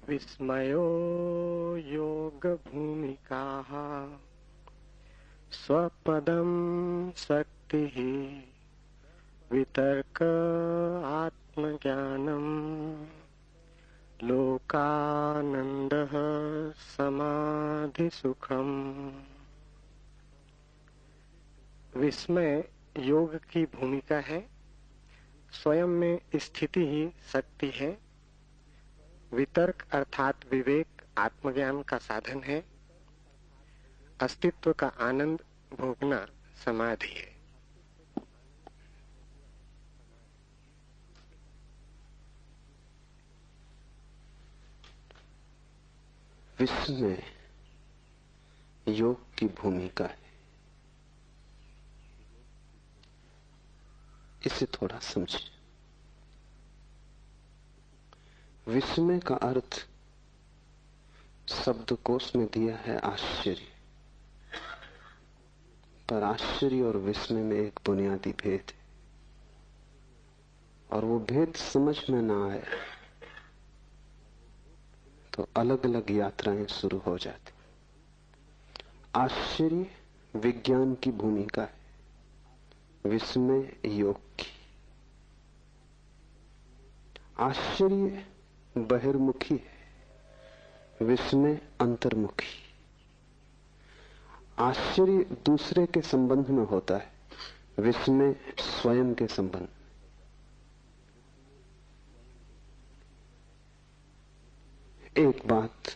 विस्मयो योगभूमिकाः स्वपदं शक्तिः वितर्क आत्मज्ञानम् लोकानन्दः समाधिसुखम्। विस्मय योग की भूमिका है। स्वयं में स्थिति ही शक्ति है। वितर्क अर्थात विवेक आत्मज्ञान का साधन है। अस्तित्व का आनंद भोगना समाधि है। विस्मय योग की भूमिका है। इसे थोड़ा समझें। विस्मय का अर्थ शब्दकोश में दिया है आश्चर्य, पर आश्चर्य और विस्मय में एक बुनियादी भेद है, और वो भेद समझ में ना आए तो अलग अलग यात्राएं शुरू हो जाती। आश्चर्य विज्ञान की भूमिका है, विस्मय योग की। आश्चर्य बहिर्मुखी है, विस्मय अंतर्मुखी। आश्चर्य दूसरे के संबंध में होता है, विस्मय स्वयं के संबंध। एक बात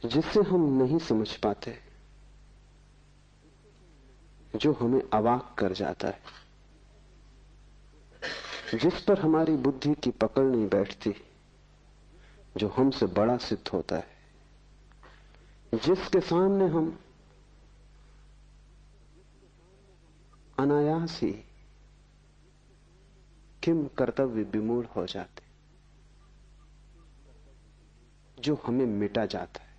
जिसे हम नहीं समझ पाते, जो हमें अवाक कर जाता है, जिस पर हमारी बुद्धि की पकड़ नहीं बैठती, जो हमसे बड़ा सिद्ध होता है, जिसके सामने हम अनायास ही किम कर्तव्य विमूढ़ हो जाते, जो हमें मिटा जाता है,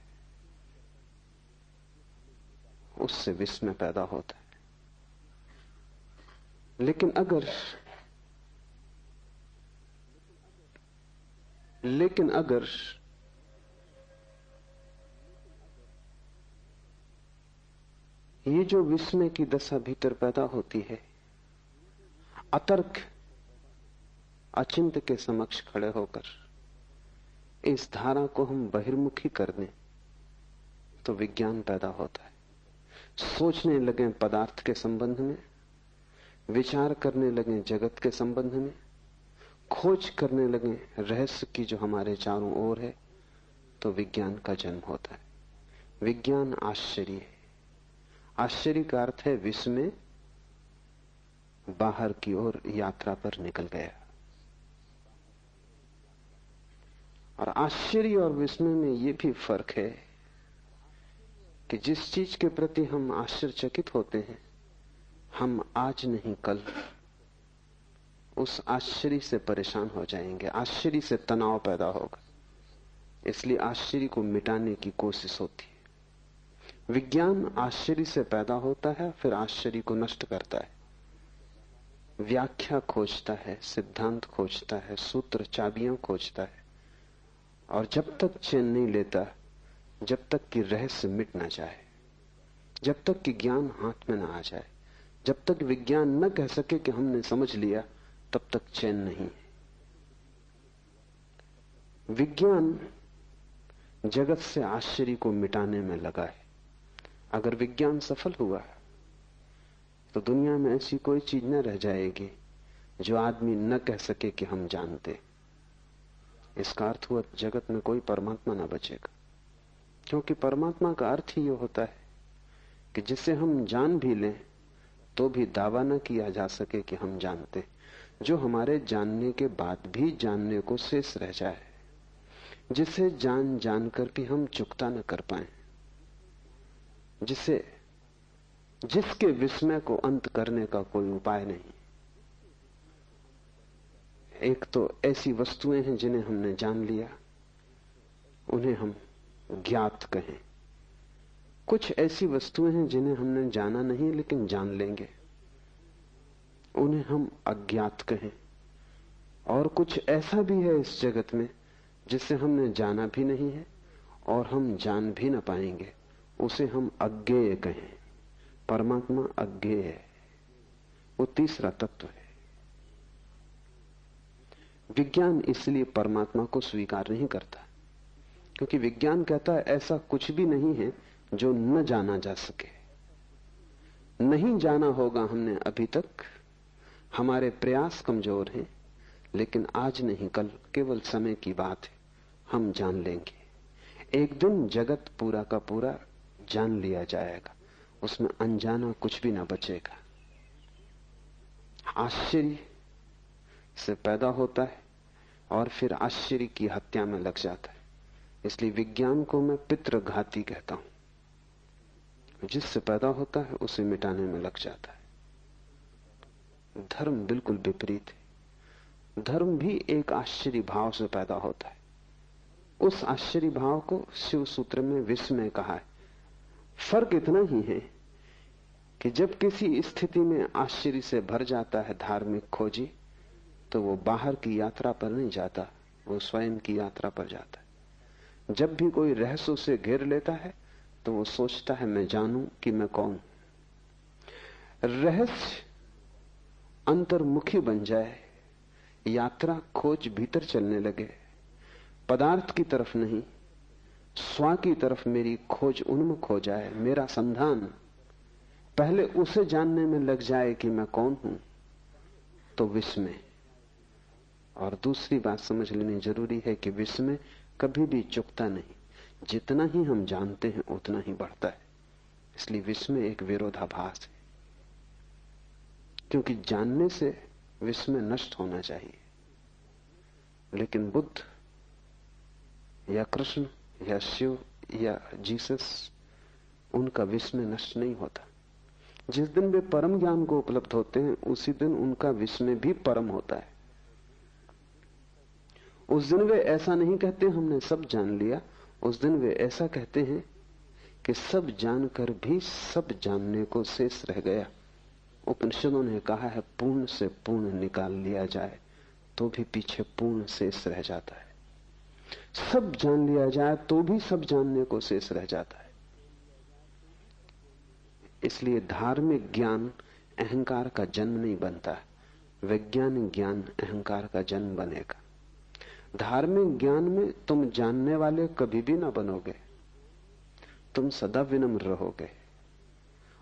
उससे विस्मय पैदा होता है। लेकिन अगर ये जो विस्मय की दशा भीतर पैदा होती है, अतर्क अचिंत्य के समक्ष खड़े होकर इस धारा को हम बहिर्मुखी कर दें, तो विज्ञान पैदा होता है। सोचने लगे पदार्थ के संबंध में, विचार करने लगे जगत के संबंध में, खोज करने लगे रहस्य की जो हमारे चारों ओर है, तो विज्ञान का जन्म होता है। विज्ञान आश्चर्य है। आश्चर्य का अर्थ है विस्मय बाहर की ओर यात्रा पर निकल गया। और आश्चर्य और विस्मय में यह भी फर्क है कि जिस चीज के प्रति हम आश्चर्यचकित होते हैं, हम आज नहीं कल उस आश्चर्य से परेशान हो जाएंगे, आश्चर्य से तनाव पैदा होगा। इसलिए आश्चर्य को मिटाने की कोशिश होती है। विज्ञान आश्चर्य से पैदा होता है, फिर आश्चर्य को नष्ट करता है, व्याख्या खोजता है, सिद्धांत खोजता है, सूत्र चाबियां खोजता है, और जब तक चैन नहीं लेता, जब तक कि रहस्य मिट ना जाए, जब तक कि ज्ञान हाथ में ना आ जाए, जब तक विज्ञान न कह सके कि हमने समझ लिया, तब तक चैन नहीं। विज्ञान जगत से आश्चर्य को मिटाने में लगा है। अगर विज्ञान सफल हुआ तो दुनिया में ऐसी कोई चीज न रह जाएगी जो आदमी न कह सके कि हम जानते। इसका अर्थ हुआ जगत में कोई परमात्मा न बचेगा, क्योंकि परमात्मा का अर्थ ही यह होता है कि जिसे हम जान भी लें तो भी दावा न किया जा सके कि हम जानते, जो हमारे जानने के बाद भी जानने को शेष रह जाए, जिसे जान जानकर भी हम चुकता न कर पाए, जिसके विस्मय को अंत करने का कोई उपाय नहीं। एक तो ऐसी वस्तुएं हैं जिन्हें हमने जान लिया, उन्हें हम ज्ञात कहें। कुछ ऐसी वस्तुएं हैं जिन्हें हमने जाना नहीं लेकिन जान लेंगे, उन्हें हम अज्ञात कहें। और कुछ ऐसा भी है इस जगत में जिसे हमने जाना भी नहीं है और हम जान भी न पाएंगे, उसे हम अज्ञेय कहें। परमात्मा अज्ञेय है, वो तीसरा तत्व है। विज्ञान इसलिए परमात्मा को स्वीकार नहीं करता, क्योंकि विज्ञान कहता है ऐसा कुछ भी नहीं है जो न जाना जा सके। नहीं जाना होगा हमने अभी तक, हमारे प्रयास कमजोर हैं, लेकिन आज नहीं कल, केवल समय की बात है, हम जान लेंगे। एक दिन जगत पूरा का पूरा जान लिया जाएगा, उसमें अनजाना कुछ भी ना बचेगा। आश्चर्य से पैदा होता है और फिर आश्चर्य की हत्या में लग जाता है। इसलिए विज्ञान को मैं पितृघाती कहता हूं। जिससे पैदा होता है उसे मिटाने में लग जाता है। धर्म बिल्कुल विपरीत है। धर्म भी एक आश्चर्य भाव से पैदा होता है। उस आश्चर्य भाव को शिव सूत्र में विस्मय कहा है। फर्क इतना ही है कि जब किसी स्थिति में आश्चर्य से भर जाता है धार्मिक खोजी, तो वो बाहर की यात्रा पर नहीं जाता, वो स्वयं की यात्रा पर जाता है। जब भी कोई रहस्य उसे घेर लेता है तो वो सोचता है मैं जानूं कि मैं कौन। रहस्य अंतर्मुखी बन जाए, यात्रा खोज भीतर चलने लगे, पदार्थ की तरफ नहीं स्व की तरफ मेरी खोज उन्मुख हो जाए, मेरा संधान पहले उसे जानने में लग जाए कि मैं कौन हूं, तो विस्मय। और दूसरी बात समझ लेनी जरूरी है कि विस्मय कभी भी चुकता नहीं, जितना ही हम जानते हैं उतना ही बढ़ता है। इसलिए विस्मय एक विरोधाभास है, क्योंकि जानने से विस्मय नष्ट होना चाहिए। लेकिन बुद्ध या कृष्ण या शिव या जीसस, उनका विस्मय नष्ट नहीं होता। जिस दिन वे परम ज्ञान को उपलब्ध होते हैं उसी दिन उनका विस्मय भी परम होता है। उस दिन वे ऐसा नहीं कहते हमने सब जान लिया, उस दिन वे ऐसा कहते हैं कि सब जानकर भी सब जानने को शेष रह गया। उपनिषदों ने कहा है पूर्ण से पूर्ण निकाल लिया जाए तो भी पीछे पूर्ण शेष रह जाता है। सब जान लिया जाए तो भी सब जानने को शेष रह जाता है। इसलिए धार्मिक ज्ञान अहंकार का जन्म नहीं बनता, वैज्ञानिक ज्ञान अहंकार का जन्म बनेगा। धार्मिक ज्ञान में तुम जानने वाले कभी भी ना बनोगे, तुम सदा विनम्र रहोगे,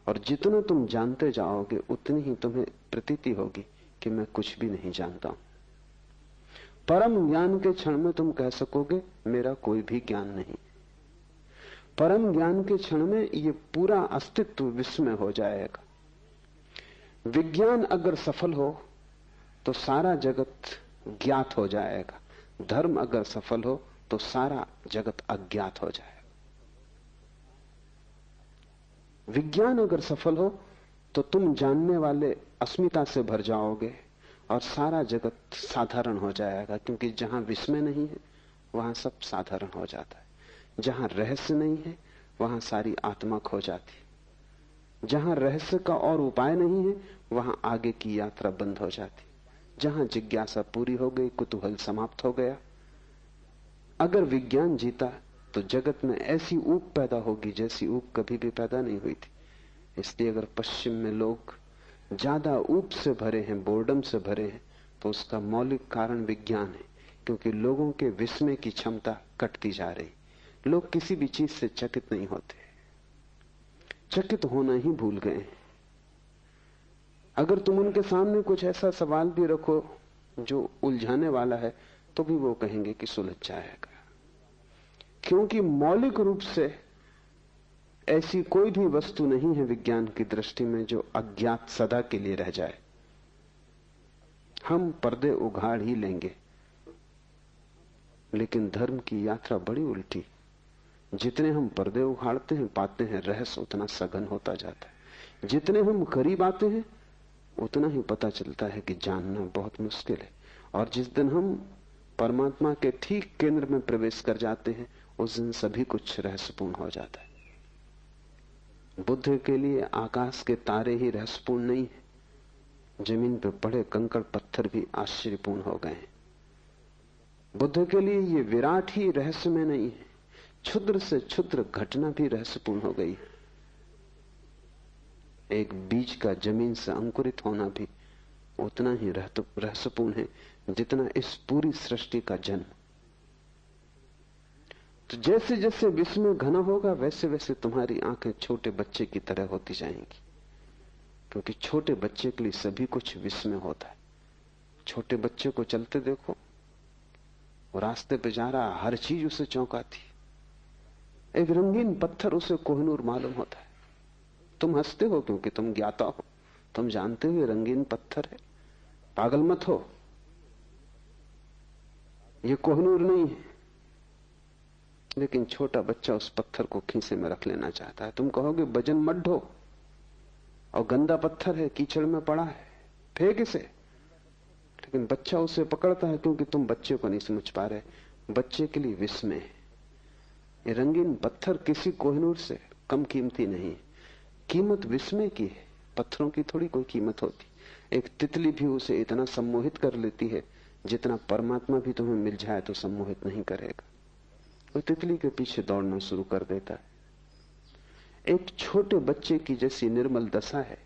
और जितना तुम जानते जाओगे उतनी ही तुम्हें प्रतीति होगी कि मैं कुछ भी नहीं जानता हूं। परम ज्ञान के क्षण में तुम कह सकोगे मेरा कोई भी ज्ञान नहीं। परम ज्ञान के क्षण में ये पूरा अस्तित्व विस्मय हो जाएगा। विज्ञान अगर सफल हो तो सारा जगत ज्ञात हो जाएगा, धर्म अगर सफल हो तो सारा जगत अज्ञात हो जाएगा। विज्ञान अगर सफल हो तो तुम जानने वाले अस्मिता से भर जाओगे और सारा जगत साधारण हो जाएगा, क्योंकि जहां विस्मय नहीं है वहां सब साधारण हो जाता है। जहां रहस्य नहीं है वहां सारी आत्मा खो जाती। जहां रहस्य का और उपाय नहीं है वहां आगे की यात्रा बंद हो जाती। जहां जिज्ञासा पूरी हो गई, कुतूहल समाप्त हो गया। अगर विज्ञान जीता तो जगत में ऐसी ऊब पैदा होगी जैसी ऊब कभी भी पैदा नहीं हुई थी। इसलिए अगर पश्चिम में लोग ज्यादा ऊब से भरे हैं, बोर्डम से भरे हैं, तो उसका मौलिक कारण विज्ञान है, क्योंकि लोगों के विस्मय की क्षमता कटती जा रही। लोग किसी भी चीज से चकित नहीं होते, चकित होना ही भूल गए। अगर तुम उनके सामने कुछ ऐसा सवाल भी रखो जो उलझाने वाला है तो भी वो कहेंगे कि सुलझ जाएगा, क्योंकि मौलिक रूप से ऐसी कोई भी वस्तु नहीं है विज्ञान की दृष्टि में जो अज्ञात सदा के लिए रह जाए। हम पर्दे उघाड़ ही लेंगे, लेकिन धर्म की यात्रा बड़ी उल्टी। जितने हम पर्दे उखाड़ते हैं पाते हैं रहस्य उतना सघन होता जाता है। जितने हम करीब आते हैं उतना ही पता चलता है कि जानना बहुत मुश्किल है। और जिस दिन हम परमात्मा के ठीक केंद्र में प्रवेश कर जाते हैं उस दिन सभी कुछ रहस्यपूर्ण हो जाता है। बुद्ध के लिए आकाश के तारे ही रहस्यपूर्ण नहीं है, जमीन पर पड़े कंकड़ पत्थर भी आश्चर्यपूर्ण हो गए। बुद्ध के लिए ये विराट ही रहस्य में नहीं है, क्षुद्र से क्षुद्र घटना भी रहस्यपूर्ण हो गई। एक बीज का जमीन से अंकुरित होना भी उतना ही रहस्यपूर्ण है जितना इस पूरी सृष्टि का जन्म। तो जैसे जैसे विस्मय घना होगा वैसे वैसे तुम्हारी आंखें छोटे बच्चे की तरह होती जाएंगी, क्योंकि छोटे बच्चे के लिए सभी कुछ विस्मय होता है। छोटे बच्चे को चलते देखो, वो रास्ते पे जा रहा, हर चीज उसे चौंकाती। एक रंगीन पत्थर उसे कोहिनूर मालूम होता है। तुम हंसते हो क्योंकि तुम ज्ञाता हो, तुम जानते हो ये रंगीन पत्थर है, पागल मत हो, ये कोहिनूर नहीं है। लेकिन छोटा बच्चा उस पत्थर को खीसे में रख लेना चाहता है। तुम कहोगे वजन मत ढो, और गंदा पत्थर है, कीचड़ में पड़ा है, फेंक इसे। लेकिन बच्चा उसे पकड़ता है क्योंकि तुम बच्चे को नहीं समझ पा रहे। बच्चे के लिए विस्मय है। ये रंगीन पत्थर किसी कोहिनूर से कम कीमती नहीं, कीमत विस्मय की है। पत्थरों की थोड़ी कोई कीमत होती। एक तितली भी उसे इतना सम्मोहित कर लेती है जितना परमात्मा भी तुम्हें मिल जाए तो सम्मोहित नहीं करेगा। वो तितली के पीछे दौड़ना शुरू कर देता है। एक छोटे बच्चे की जैसी निर्मल दशा है,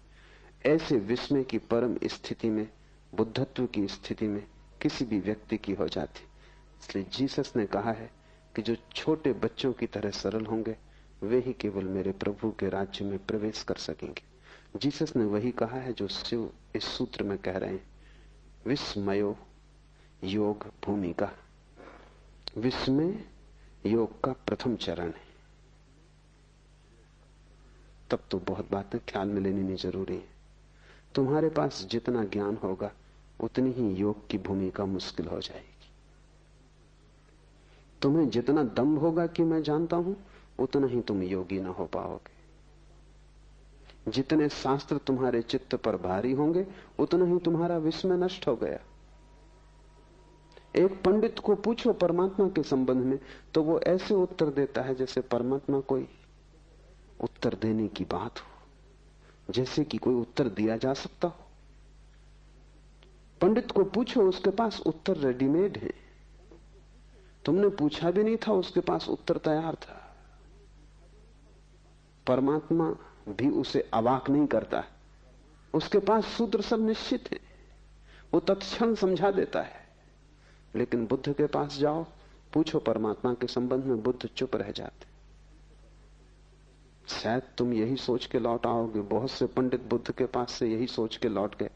ऐसे विस्मय की परम स्थिति में, बुद्धत्व की स्थिति में किसी भी व्यक्ति की हो जाती। इसलिए जीसस ने कहा है कि जो छोटे बच्चों की तरह सरल होंगे वे ही केवल मेरे प्रभु के राज्य में प्रवेश कर सकेंगे। जीसस ने वही कहा है जो शिव इस सूत्र में कह रहे हैं, विस्मयो योग भूमिका। विस्मय योग का प्रथम चरण है। तब तो बहुत बातें ख्याल में लेनी जरूरी है। तुम्हारे पास जितना ज्ञान होगा उतनी ही योग की भूमिका मुश्किल हो जाएगी। तुम्हें जितना दम होगा कि मैं जानता हूं, उतना ही तुम योगी ना हो पाओगे। जितने शास्त्र तुम्हारे चित्त पर भारी होंगे उतना ही तुम्हारा विस्मय नष्ट हो गया। एक पंडित को पूछो परमात्मा के संबंध में तो वो ऐसे उत्तर देता है जैसे परमात्मा कोई उत्तर देने की बात हो, जैसे कि कोई उत्तर दिया जा सकता हो। पंडित को पूछो, उसके पास उत्तर रेडीमेड है। तुमने पूछा भी नहीं था, उसके पास उत्तर तैयार था। परमात्मा भी उसे अवाक नहीं करता है, उसके पास सूत्र सब निश्चित है, वो तत्क्षण समझा देता है। लेकिन बुद्ध के पास जाओ, पूछो परमात्मा के संबंध में, बुद्ध चुप रह जाते। शायद तुम यही सोच के लौट आओगे, बहुत से पंडित बुद्ध के पास से यही सोच के लौट गए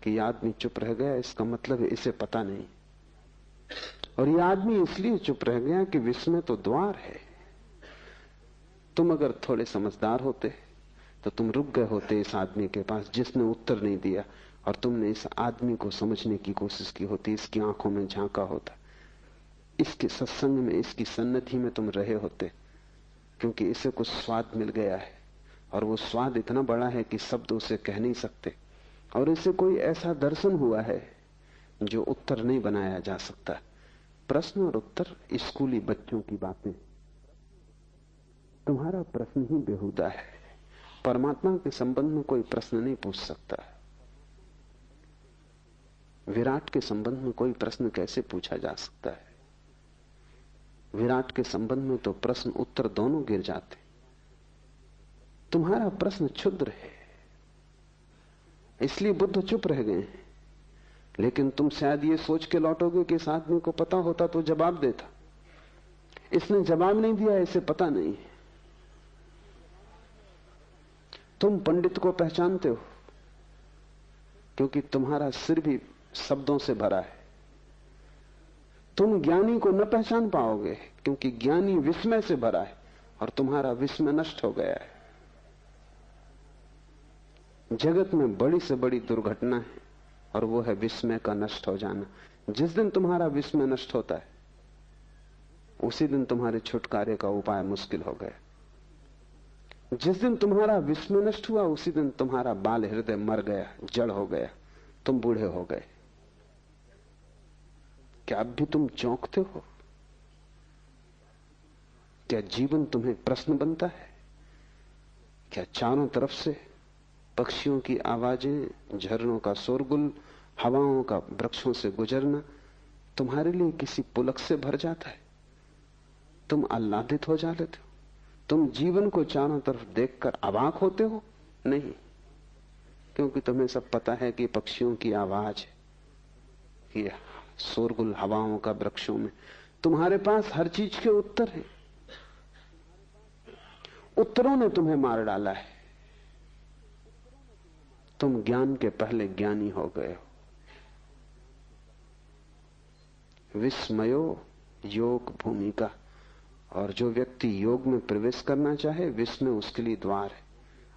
कि यह आदमी चुप रह गया, इसका मतलब है इसे पता नहीं। और यह आदमी इसलिए चुप रह गया कि विस्मय तो द्वार है। तुम अगर थोड़े समझदार होते तो तुम रुक गए होते इस आदमी के पास जिसने उत्तर नहीं दिया, और तुमने इस आदमी को समझने की कोशिश की होती, इसकी आंखों में झांका होता, इसके सत्संग में, इसकी सन्निधि में तुम रहे होते, क्योंकि इसे कुछ स्वाद मिल गया है और वो स्वाद इतना बड़ा है कि शब्द उसे कह नहीं सकते। और इसे कोई ऐसा दर्शन हुआ है जो उत्तर नहीं बनाया जा सकता। प्रश्न और उत्तर स्कूली बच्चों की बातें। तुम्हारा प्रश्न ही बेहुदा है। परमात्मा के संबंध में कोई प्रश्न नहीं पूछ सकता। विराट के संबंध में कोई प्रश्न कैसे पूछा जा सकता है? विराट के संबंध में तो प्रश्न उत्तर दोनों गिर जाते। तुम्हारा प्रश्न क्षुद्र है, इसलिए बुद्ध चुप रह गए। लेकिन तुम शायद ये सोच के लौटोगे कि इस आदमी को पता होता तो जवाब देता। इसने जवाब नहीं दिया, इसे पता नहीं। तुम पंडित को पहचानते हो क्योंकि तुम्हारा सिर भी शब्दों से भरा है। तुम ज्ञानी को न पहचान पाओगे क्योंकि ज्ञानी विस्मय से भरा है और तुम्हारा विस्मय नष्ट हो गया है। जगत में बड़ी से बड़ी दुर्घटना है और वो है विस्मय का नष्ट हो जाना। जिस दिन तुम्हारा विस्मय नष्ट होता है उसी दिन तुम्हारे छुटकारे का उपाय मुश्किल हो गया। जिस दिन तुम्हारा विस्मय नष्ट हुआ उसी दिन तुम्हारा बाल हृदय मर गया, जड़ हो गया, तुम बूढ़े हो गए। क्या अब भी तुम चौंकते हो? क्या जीवन तुम्हें प्रश्न बनता है? क्या चारों तरफ से पक्षियों की आवाजें, झरनों का शोरगुल, हवाओं का वृक्षों से गुजरना तुम्हारे लिए किसी पुलक से भर जाता है, तुम आह्लादित हो जाते हो, तुम जीवन को चारों तरफ देखकर अवाक होते हो? नहीं, क्योंकि तुम्हें सब पता है कि पक्षियों की आवाज है, कि शोरगुल हवाओं का वृक्षों में। तुम्हारे पास हर चीज के उत्तर हैं। उत्तरों ने तुम्हें मार डाला है। तुम ज्ञान के पहले ज्ञानी हो गए हो। विस्मयो योग भूमिका। और जो व्यक्ति योग में प्रवेश करना चाहे, विस्मय उसके लिए द्वार है।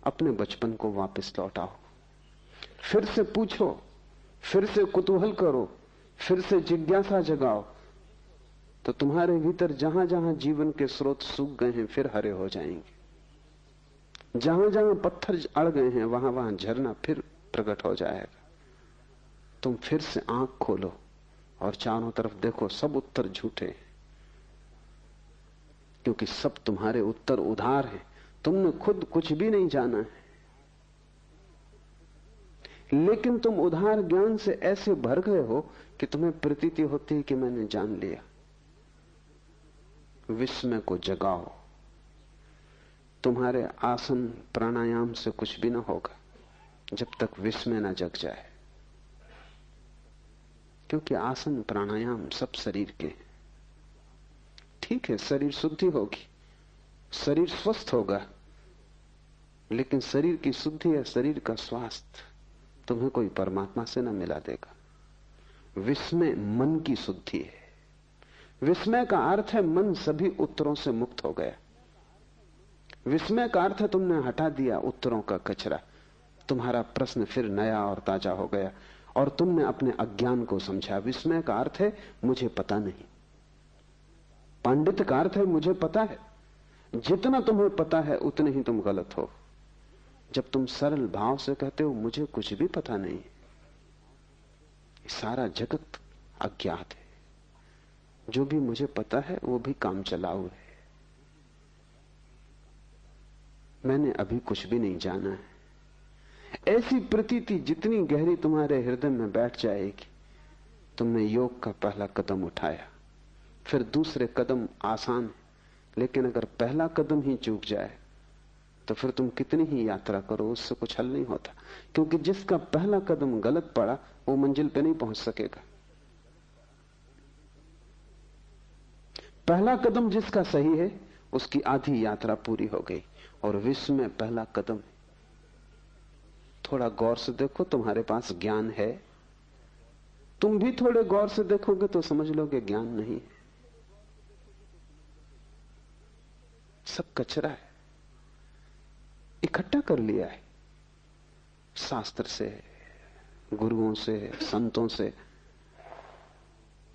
अपने बचपन को वापस लौटाओ, फिर से पूछो, फिर से कुतूहल करो, फिर से जिज्ञासा जगाओ, तो तुम्हारे भीतर जहां जहां जीवन के स्रोत सूख गए हैं फिर हरे हो जाएंगे। जहां जहां पत्थर अड़ गए हैं वहां वहां झरना फिर प्रकट हो जाएगा। तुम फिर से आंख खोलो और चारों तरफ देखो, सब उत्तर झूठे हैं, क्योंकि सब तुम्हारे उत्तर उधार हैं। तुमने खुद कुछ भी नहीं जाना है, लेकिन तुम उधार ज्ञान से ऐसे भर गए हो कि तुम्हें प्रतीति होती है कि मैंने जान लिया। विस्मय को जगाओ। तुम्हारे आसन प्राणायाम से कुछ भी ना होगा जब तक विस्मय ना जग जाए, क्योंकि आसन प्राणायाम सब शरीर के हैं। ठीक है, शरीर शुद्धि होगी, शरीर स्वस्थ होगा, लेकिन शरीर की शुद्धि या शरीर का स्वास्थ्य तुम्हें कोई परमात्मा से न मिला देगा। विस्मय मन की शुद्धि है। विस्मय का अर्थ है मन सभी उत्तरों से मुक्त हो गया। विस्मय का अर्थ है तुमने हटा दिया उत्तरों का कचरा, तुम्हारा प्रश्न फिर नया और ताजा हो गया और तुमने अपने अज्ञान को समझा। विस्मय का अर्थ है मुझे पता नहीं। पांडित्य का अर्थ है मुझे पता है। जितना तुम्हें पता है उतने ही तुम गलत हो। जब तुम सरल भाव से कहते हो मुझे कुछ भी पता नहीं, सारा जगत अज्ञात है, जो भी मुझे पता है वो भी काम चलाऊ है, मैंने अभी कुछ भी नहीं जाना है, ऐसी प्रतीति जितनी गहरी तुम्हारे हृदय में बैठ जाएगी, तुमने योग का पहला कदम उठाया। फिर दूसरे कदम आसान है, लेकिन अगर पहला कदम ही चूक जाए तो फिर तुम कितनी ही यात्रा करो उससे कुछ हल नहीं होता, क्योंकि जिसका पहला कदम गलत पड़ा वो मंजिल पे नहीं पहुंच सकेगा। पहला कदम जिसका सही है उसकी आधी यात्रा पूरी हो गई। और विश्व में पहला कदम है। थोड़ा गौर से देखो, तुम्हारे पास ज्ञान है। तुम भी थोड़े गौर से देखोगे तो समझ लोगे ज्ञान नहीं है, सब कचरा है, इकट्ठा कर लिया है शास्त्र से, गुरुओं से, संतों से,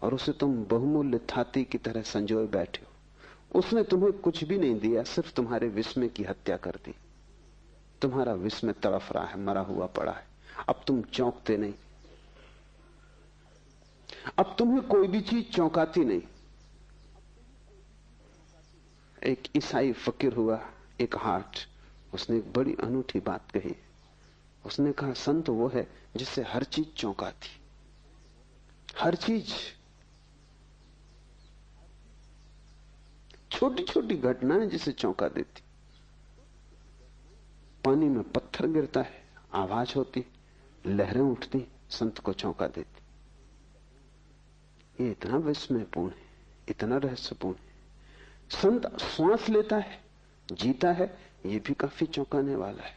और उसे तुम बहुमूल्य थाती की तरह संजोए बैठे हो। उसने तुम्हें कुछ भी नहीं दिया, सिर्फ तुम्हारे विस्मय की हत्या कर दी। तुम्हारा विस्मय तड़फ रहा है, मरा हुआ पड़ा है। अब तुम चौंकते नहीं, अब तुम्हें कोई भी चीज चौंकाती नहीं। एक ईसाई फकीर हुआ, एक हाट, उसने एक बड़ी अनूठी बात कही। उसने कहा संत वो है जिससे हर चीज चौंकाती, हर चीज, छोटी छोटी घटनाएं जिसे चौंका देती। पानी में पत्थर गिरता है, आवाज होती, लहरें उठती, संत को चौंका देती। ये इतना विस्मयपूर्ण है, इतना रहस्यपूर्ण है। संत श्वास लेता है, जीता है, ये भी काफी चौंकाने वाला है।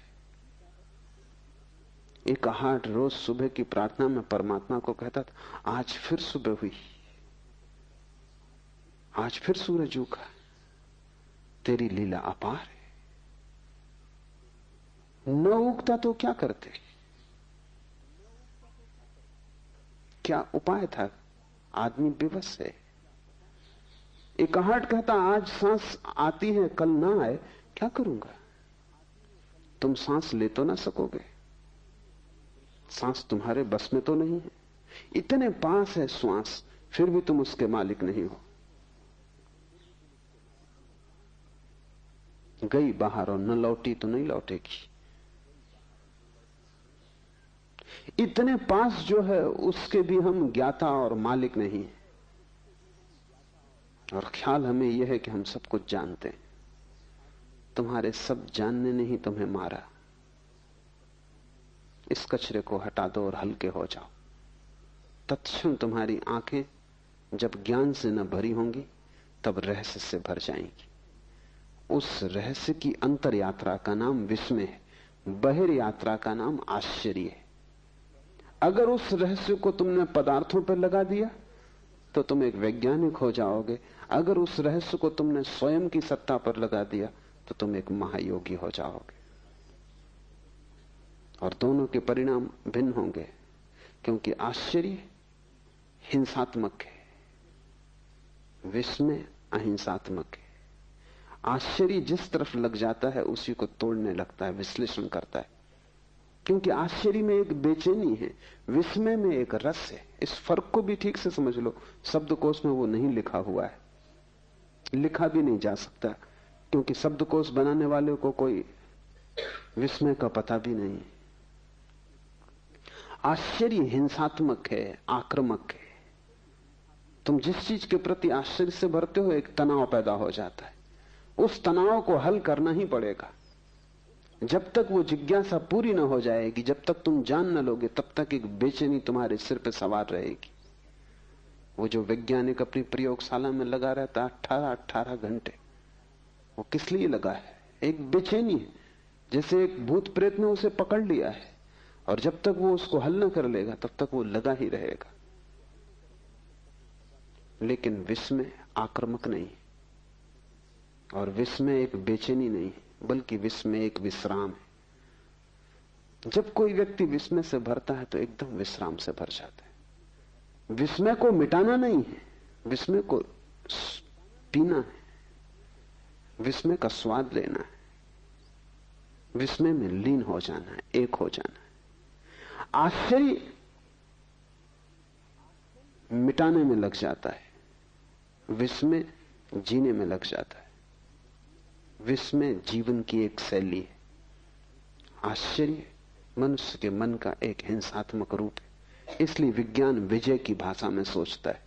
एक हाट रोज सुबह की प्रार्थना में परमात्मा को कहता था, आज फिर सुबह हुई, आज फिर सूरज उगा, तेरी लीला अपार है। न उगता तो क्या करते, क्या उपाय था? आदमी बेबस है। एक हाट कहता, आज सांस आती है, कल ना आए, क्या करूंगा? तुम सांस ले तो ना सकोगे, सांस तुम्हारे बस में तो नहीं है। इतने पास है श्वास, फिर भी तुम उसके मालिक नहीं हो। गई बाहर और न लौटी तो नहीं लौटेगी। इतने पास जो है उसके भी हम ज्ञाता और मालिक नहीं है। और ख्याल हमें यह है कि हम सब कुछ जानते हैं। तुम्हारे सब जानने ने ही तुम्हें मारा। इस कचरे को हटा दो और हल्के हो जाओ। तत्क्षण तुम्हारी आंखें जब ज्ञान से न भरी होंगी तब रहस्य से भर जाएंगी। उस रहस्य की अंतर यात्रा का नाम विस्मय है, बहिर यात्रा का नाम आश्चर्य है। अगर उस रहस्य को तुमने पदार्थों पर लगा दिया तो तुम एक वैज्ञानिक हो जाओगे। अगर उस रहस्य को तुमने स्वयं की सत्ता पर लगा दिया तो तुम एक महायोगी हो जाओगे। और दोनों के परिणाम भिन्न होंगे, क्योंकि आश्चर्य हिंसात्मक है, विस्मय अहिंसात्मक है। आश्चर्य जिस तरफ लग जाता है उसी को तोड़ने लगता है, विश्लेषण करता है, क्योंकि आश्चर्य में एक बेचैनी है, विस्मय में एक रस है। इस फर्क को भी ठीक से समझ लो। शब्दकोश में वो नहीं लिखा हुआ है, लिखा भी नहीं जा सकता, क्योंकि शब्दकोश बनाने वाले को कोई विस्मय का पता भी नहीं। आश्चर्य हिंसात्मक है, आक्रामक है। तुम जिस चीज के प्रति आश्चर्य से भरते हो, एक तनाव पैदा हो जाता है। उस तनाव को हल करना ही पड़ेगा। जब तक वो जिज्ञासा पूरी ना हो जाएगी, जब तक तुम जान न लोगे, तब तक एक बेचैनी तुम्हारे सिर पे सवार रहेगी। वो जो वैज्ञानिक अपनी प्रयोगशाला में लगा रहता 18 घंटे, वो किस लिए लगा है? एक बेचैनी है, जैसे एक भूत प्रेत ने उसे पकड़ लिया है, और जब तक वो उसको हल न कर लेगा तब तक वो लगा ही रहेगा। लेकिन विस्मय आक्रामक नहीं, और विस्मय एक बेचैनी नहीं, बल्कि विस्मय एक विश्राम है। जब कोई व्यक्ति विस्मय से भरता है तो एकदम विश्राम से भर जाता है। विस्मय को मिटाना नहीं है, विस्मय को पीना है, विस्मय का स्वाद लेना है, विस्मय में लीन हो जाना है, एक हो जाना है। आश्चर्य मिटाने में लग जाता है, विस्मय जीने में लग जाता है। विस्मय जीवन की एक शैली है, आश्चर्य मनुष्य के मन का एक हिंसात्मक रूप है। इसलिए विज्ञान विजय की भाषा में सोचता है,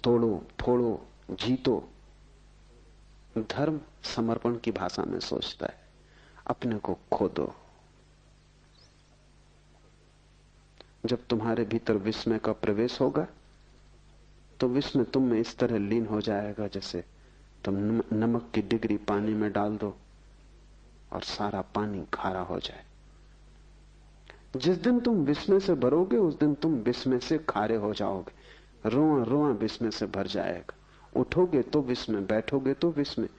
तोड़ो फोड़ो जीतो। धर्म समर्पण की भाषा में सोचता है, अपने को खो दो। जब तुम्हारे भीतर विस्मय का प्रवेश होगा तो विस्मय तुम में इस तरह लीन हो जाएगा जैसे तुम नमक की डिग्री पानी में डाल दो और सारा पानी खारा हो जाए। जिस दिन तुम विस्मय से भरोगे उस दिन तुम विस्मय से खारे हो जाओगे। रोआ रोआ विस्मय से भर जाएगा। उठोगे तो विस्मय, बैठोगे तो विस्मय,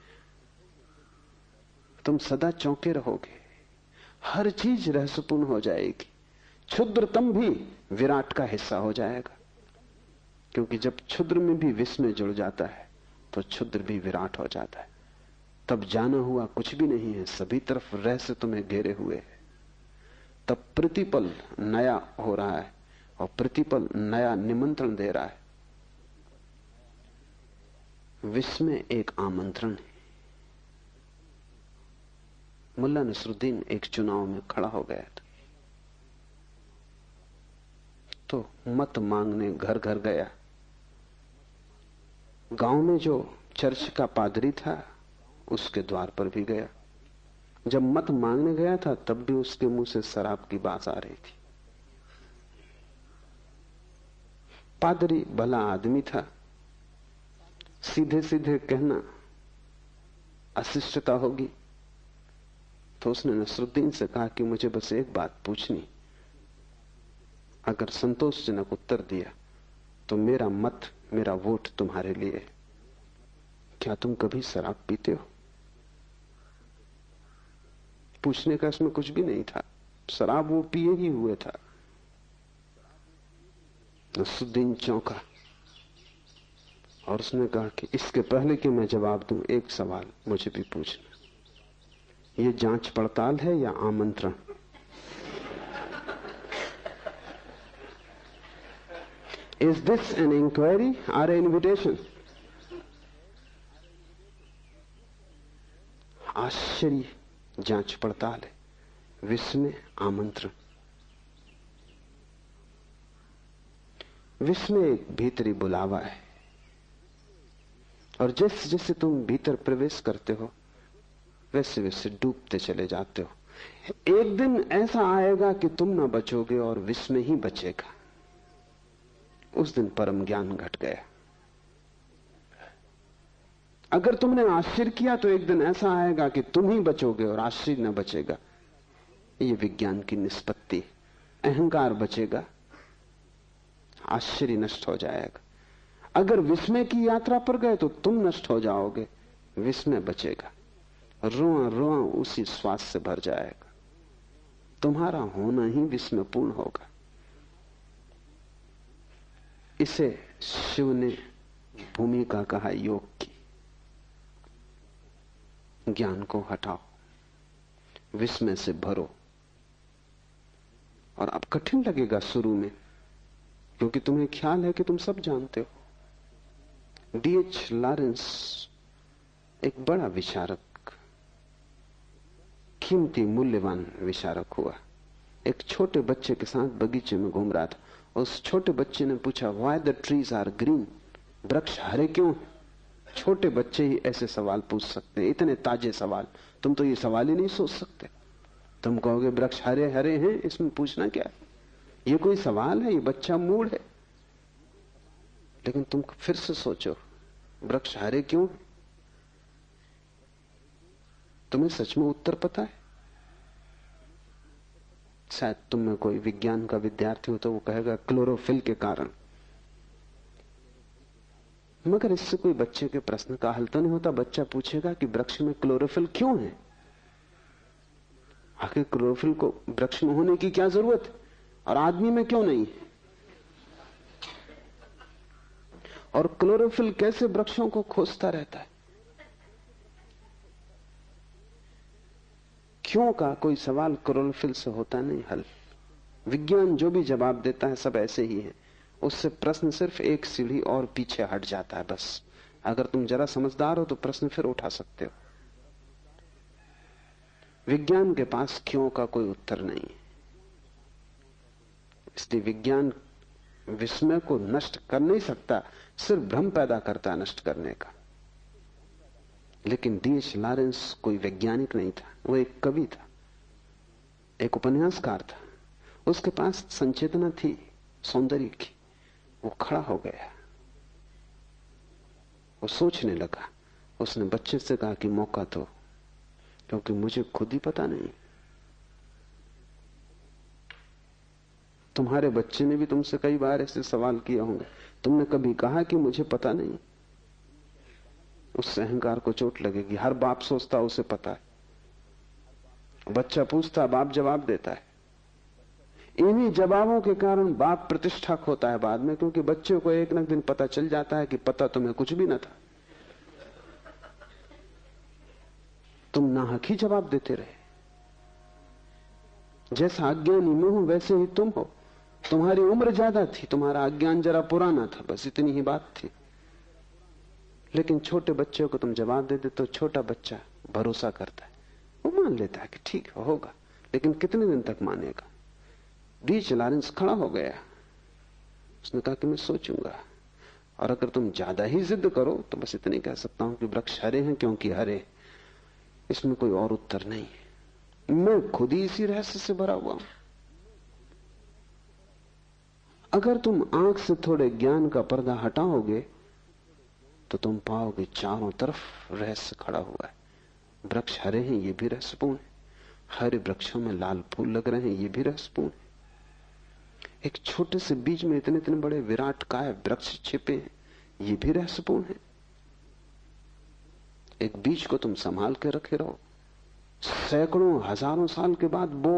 तुम सदा चौंके रहोगे। हर चीज रहस्यपूर्ण हो जाएगी। क्षुद्रतम भी विराट का हिस्सा हो जाएगा, क्योंकि जब क्षुद्र में भी विस्मय जुड़ जाता है तो क्षुद्र भी विराट हो जाता है। तब जाना हुआ कुछ भी नहीं है, सभी तरफ रहस्य तुम्हें घेरे हुए है। तब प्रतिपल नया हो रहा है और प्रतिपल नया निमंत्रण दे रहा है। विस्मय एक आमंत्रण है। मुल्ला नसरुद्दीन एक चुनाव में खड़ा हो गया था, तो मत मांगने घर घर गया। गांव में जो चर्च का पादरी था उसके द्वार पर भी गया। जब मत मांगने गया था तब भी उसके मुंह से शराब की बात आ रही थी। पादरी भला आदमी था, सीधे सीधे कहना अशिष्टता होगी, तो उसने नसरुद्दीन से कहा कि मुझे बस एक बात पूछनी, अगर संतोषजनक उत्तर दिया तो मेरा मत, मेरा वोट तुम्हारे लिए। क्या तुम कभी शराब पीते हो? पूछने का इसमें कुछ भी नहीं था, शराब वो पिए ही हुए था। नसरुद्दीन चौंका और उसने कहा कि इसके पहले कि मैं जवाब दूं, एक सवाल मुझे भी पूछना। ये जांच पड़ताल है या आमंत्रण? Is this an inquiry or an invitation? आश्चर्य जांच पड़ताल है, विस्मय आमंत्रण। विस्मय एक भीतरी बुलावा है, और जैसे जैसे तुम भीतर प्रवेश करते हो वैसे वैसे डूबते चले जाते हो। एक दिन ऐसा आएगा कि तुम ना बचोगे और विस्मय ही बचेगा। उस दिन परम ज्ञान घट गया। अगर तुमने आश्चर्य किया तो एक दिन ऐसा आएगा कि तुम ही बचोगे और आश्चर्य न बचेगा। ये विज्ञान की निष्पत्ति। अहंकार बचेगा, आश्चर्य नष्ट हो जाएगा। अगर विस्मय की यात्रा पर गए तो तुम नष्ट हो जाओगे, विस्मय बचेगा। रोआ रोआ उसी श्वास से भर जाएगा। तुम्हारा होना ही विस्मयपूर्ण होगा। इसे शिव ने भूमिका कहा योग की। ज्ञान को हटाओ, विस्मय से भरो। और अब कठिन लगेगा शुरू में, क्योंकि तुम्हें ख्याल है कि तुम सब जानते हो। D.H. लॉरेंस एक बड़ा विचारक, कीमती मूल्यवान विचारक हुआ। एक छोटे बच्चे के साथ बगीचे में घूम रहा था। उस छोटे बच्चे ने पूछा, why the trees are green? वृक्ष हरे क्यों? छोटे बच्चे ही ऐसे सवाल पूछ सकते हैं, इतने ताजे सवाल। तुम तो ये सवाल ही नहीं सोच सकते। तुम कहोगे वृक्ष हरे हरे हैं, इसमें पूछना क्या है? ये कोई सवाल है? ये बच्चा मूड है। लेकिन तुम फिर से सोचो, वृक्ष हरे क्यों? तुम्हें सच में उत्तर पता है? शायद तुम में कोई विज्ञान का विद्यार्थी हो तो वो कहेगा क्लोरोफिल के कारण। मगर इससे कोई बच्चे के प्रश्न का हल तो नहीं होता। बच्चा पूछेगा कि वृक्ष में क्लोरोफिल क्यों है? आखिर क्लोरोफिल को वृक्ष में होने की क्या जरूरत है और आदमी में क्यों नहीं? और क्लोरोफिल कैसे वृक्षों को खोजता रहता है? क्यों का कोई सवाल क्लोरोफिल से होता नहीं हल। विज्ञान जो भी जवाब देता है सब ऐसे ही है। उससे प्रश्न सिर्फ एक सीढ़ी और पीछे हट जाता है बस। अगर तुम जरा समझदार हो तो प्रश्न फिर उठा सकते हो। विज्ञान के पास क्यों का कोई उत्तर नहीं है। इसलिए विज्ञान विस्मय को नष्ट कर नहीं सकता, सिर्फ भ्रम पैदा करता है नष्ट करने का। लेकिन D.H. लॉरेंस कोई वैज्ञानिक नहीं था, वो एक कवि था, एक उपन्यासकार था। उसके पास संचेतना थी सौंदर्य की। वो खड़ा हो गया, वो सोचने लगा। उसने बच्चे से कहा कि मौका दो, क्योंकि मुझे खुद ही पता नहीं। तुम्हारे बच्चे ने भी तुमसे कई बार ऐसे सवाल किए होंगे। तुमने कभी कहा कि मुझे पता नहीं? उससे अहंकार को चोट लगेगी। हर बाप सोचता उसे पता है। बच्चा पूछता, बाप जवाब देता है। इन्हीं जवाबों के कारण बाप प्रतिष्ठा खोता है बाद में, क्योंकि बच्चे को एक न दिन पता चल जाता है कि पता तुम्हें कुछ भी न था। तुम नाहक ही जवाब देते रहे। जैसा अज्ञानी मैं हूं वैसे ही तुम हो। तुम्हारी उम्र ज्यादा थी, तुम्हारा अज्ञान जरा पुराना था, बस इतनी ही बात थी। लेकिन छोटे बच्चे को तुम जवाब दे दे तो छोटा बच्चा भरोसा करता है, वो मान लेता है कि ठीक होगा। लेकिन कितने दिन तक मानेगा? D.H. लॉरेंस खड़ा हो गया। उसने कहा कि मैं सोचूंगा, और अगर तुम ज्यादा ही जिद करो तो बस इतने कह सकता हूं कि वृक्ष हरे हैं क्योंकि हरे। इसमें कोई और उत्तर नहीं है। मैं खुद ही इसी रहस्य से भरा हुआ हूं। अगर तुम आंख से थोड़े ज्ञान का पर्दा हटाओगे तो तुम पाओगे चारों तरफ रहस्य खड़ा हुआ है। वृक्ष हरे हैं, ये भी रहस्यपूर्ण है। हरे वृक्षों में लाल फूल लग रहे हैं, ये भी रहस्यपूर्ण है। एक छोटे से बीज में इतने इतने बड़े विराट काय वृक्ष छिपे हैं, ये भी रहस्यपूर्ण है। एक बीज को तुम संभाल के रखे रहो, सैकड़ों हजारों साल के बाद वो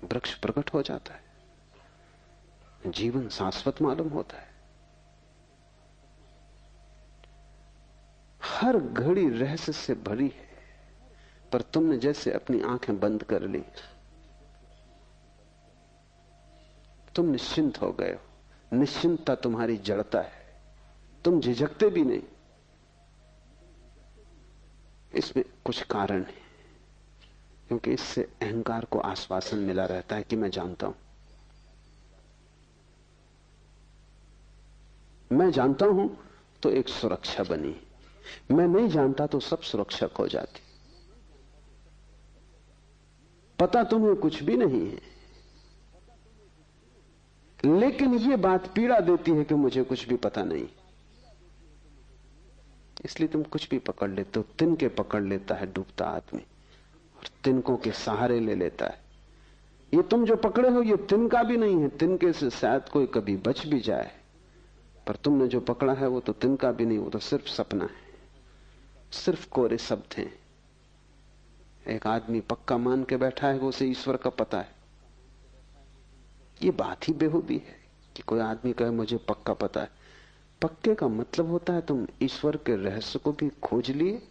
वृक्ष प्रकट हो जाता है। जीवन शाश्वत मालूम होता है। हर घड़ी रहस्य से भरी है, पर तुमने जैसे अपनी आंखें बंद कर ली, तुम निश्चिंत हो गए हो। निश्चिंतता तुम्हारी जड़ता है, तुम झिझकते भी नहीं। इसमें कुछ कारण है, क्योंकि इससे अहंकार को आश्वासन मिला रहता है कि मैं जानता हूं, मैं जानता हूं। तो एक सुरक्षा बनी। मैं नहीं जानता तो सब सुरक्षा खो जाती। पता तुम्हें कुछ भी नहीं है, लेकिन यह बात पीड़ा देती है कि मुझे कुछ भी पता नहीं, इसलिए तुम कुछ भी पकड़ लेते हो। तिनके पकड़ लेता है डूबता आदमी और तिनकों के सहारे ले लेता है। ये तुम जो पकड़े हो ये तिनका भी नहीं है, तिनके से शायद कोई कभी बच भी जाए, पर तुमने जो पकड़ा है वो तो तिनका भी नहीं, वो तो सिर्फ सपना है, सिर्फ कोरे शब्द हैं। एक आदमी पक्का मान के बैठा है वो उसे ईश्वर का पता है। ये बात ही बेहूदी है कि कोई आदमी कहे मुझे पक्का पता है। पक्के का मतलब होता है तुम ईश्वर के रहस्य को भी खोज लिए।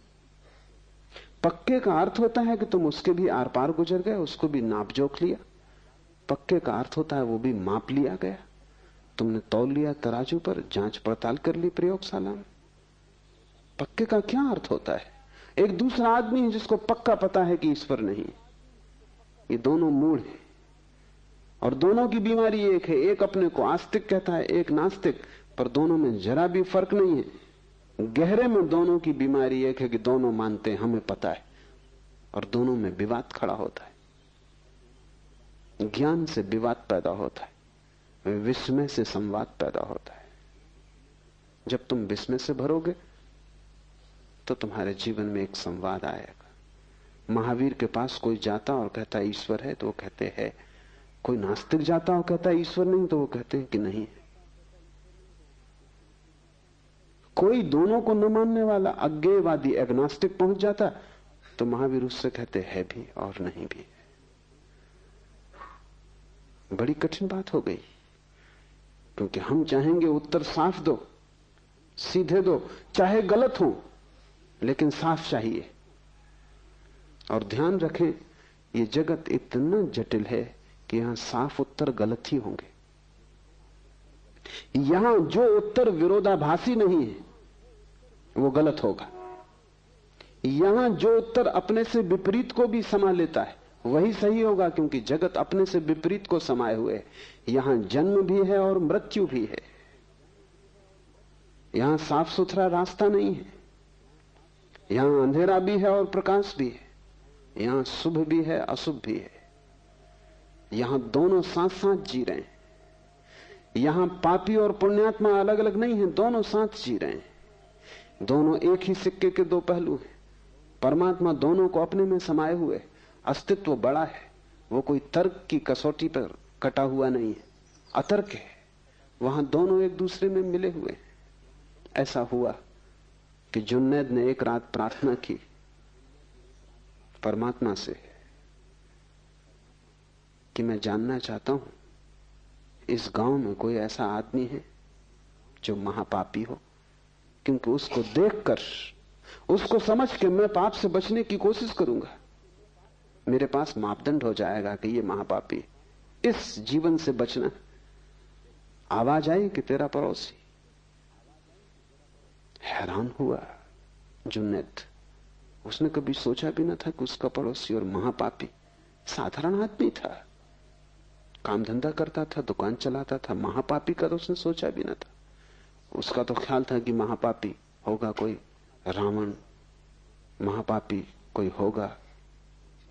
पक्के का अर्थ होता है कि तुम उसके भी आर पार गुजर गए, उसको भी नाप जोख लिया। पक्के का अर्थ होता है वो भी माप लिया गया, तुमने तौल लिया तराजू पर, जांच पड़ताल कर ली प्रयोगशाला में। पक्के का क्या अर्थ होता है? एक दूसरा आदमी है जिसको पक्का पता है कि ईश्वर नहीं। ये दोनों मूढ़ हैं और दोनों की बीमारी एक है। एक अपने को आस्तिक कहता है, एक नास्तिक, पर दोनों में जरा भी फर्क नहीं है। गहरे में दोनों की बीमारी एक है कि दोनों मानते हैं हमें पता है, और दोनों में विवाद खड़ा होता है। ज्ञान से विवाद पैदा होता है, विस्मय से संवाद पैदा होता है। जब तुम विस्मय से भरोगे तो तुम्हारे जीवन में एक संवाद आएगा। महावीर के पास कोई जाता और कहता ईश्वर है तो वो कहते हैं, कोई नास्तिक जाता और कहता ईश्वर नहीं तो वो कहते हैं कि नहीं है। कोई दोनों को न मानने वाला अज्ञेयवादी एग्नोस्टिक पहुंच जाता तो महावीर उससे कहते है भी और नहीं भी। बड़ी कठिन बात हो गई, क्योंकि हम चाहेंगे उत्तर साफ दो, सीधे दो, चाहे गलत हो लेकिन साफ चाहिए। और ध्यान रखें, ये जगत इतना जटिल है कि यहां साफ उत्तर गलत ही होंगे। यहां जो उत्तर विरोधाभासी नहीं है वो गलत होगा। यहां जो उत्तर अपने से विपरीत को भी समा लेता है वही सही होगा, क्योंकि जगत अपने से विपरीत को समाये हुए है। यहां जन्म भी है और मृत्यु भी है। यहां साफ सुथरा रास्ता नहीं है, यहां अंधेरा भी है और प्रकाश भी है, यहां शुभ भी है अशुभ भी है। यहां दोनों साथ साथ जी रहे हैं। यहां पापी और पुण्यात्मा अलग अलग नहीं है, दोनों साथ जी रहे हैं। दोनों एक ही सिक्के के दो पहलू हैं। परमात्मा दोनों को अपने में समाये हुए। अस्तित्व बड़ा है, वो कोई तर्क की कसौटी पर कटा हुआ नहीं है, अतर्क है। वहां दोनों एक दूसरे में मिले हुए हैं। ऐसा हुआ कि जुन्नैद ने एक रात प्रार्थना की परमात्मा से कि मैं जानना चाहता हूं इस गांव में कोई ऐसा आदमी है जो महापापी हो, क्योंकि उसको देखकर, उसको समझ के मैं पाप से बचने की कोशिश करूंगा। मेरे पास मापदंड हो जाएगा कि ये महापापी, इस जीवन से बचना। आवाज आई कि तेरा पड़ोसी। हैरान हुआ जुन्नैद, उसने कभी सोचा भी न था कि उसका पड़ोसी और महापापी साधारण आदमी था, काम धंधा करता था, दुकान चलाता था। महापापी का तो उसने सोचा भी न था। उसका तो ख्याल था कि महापापी होगा कोई रावण, महापापी कोई होगा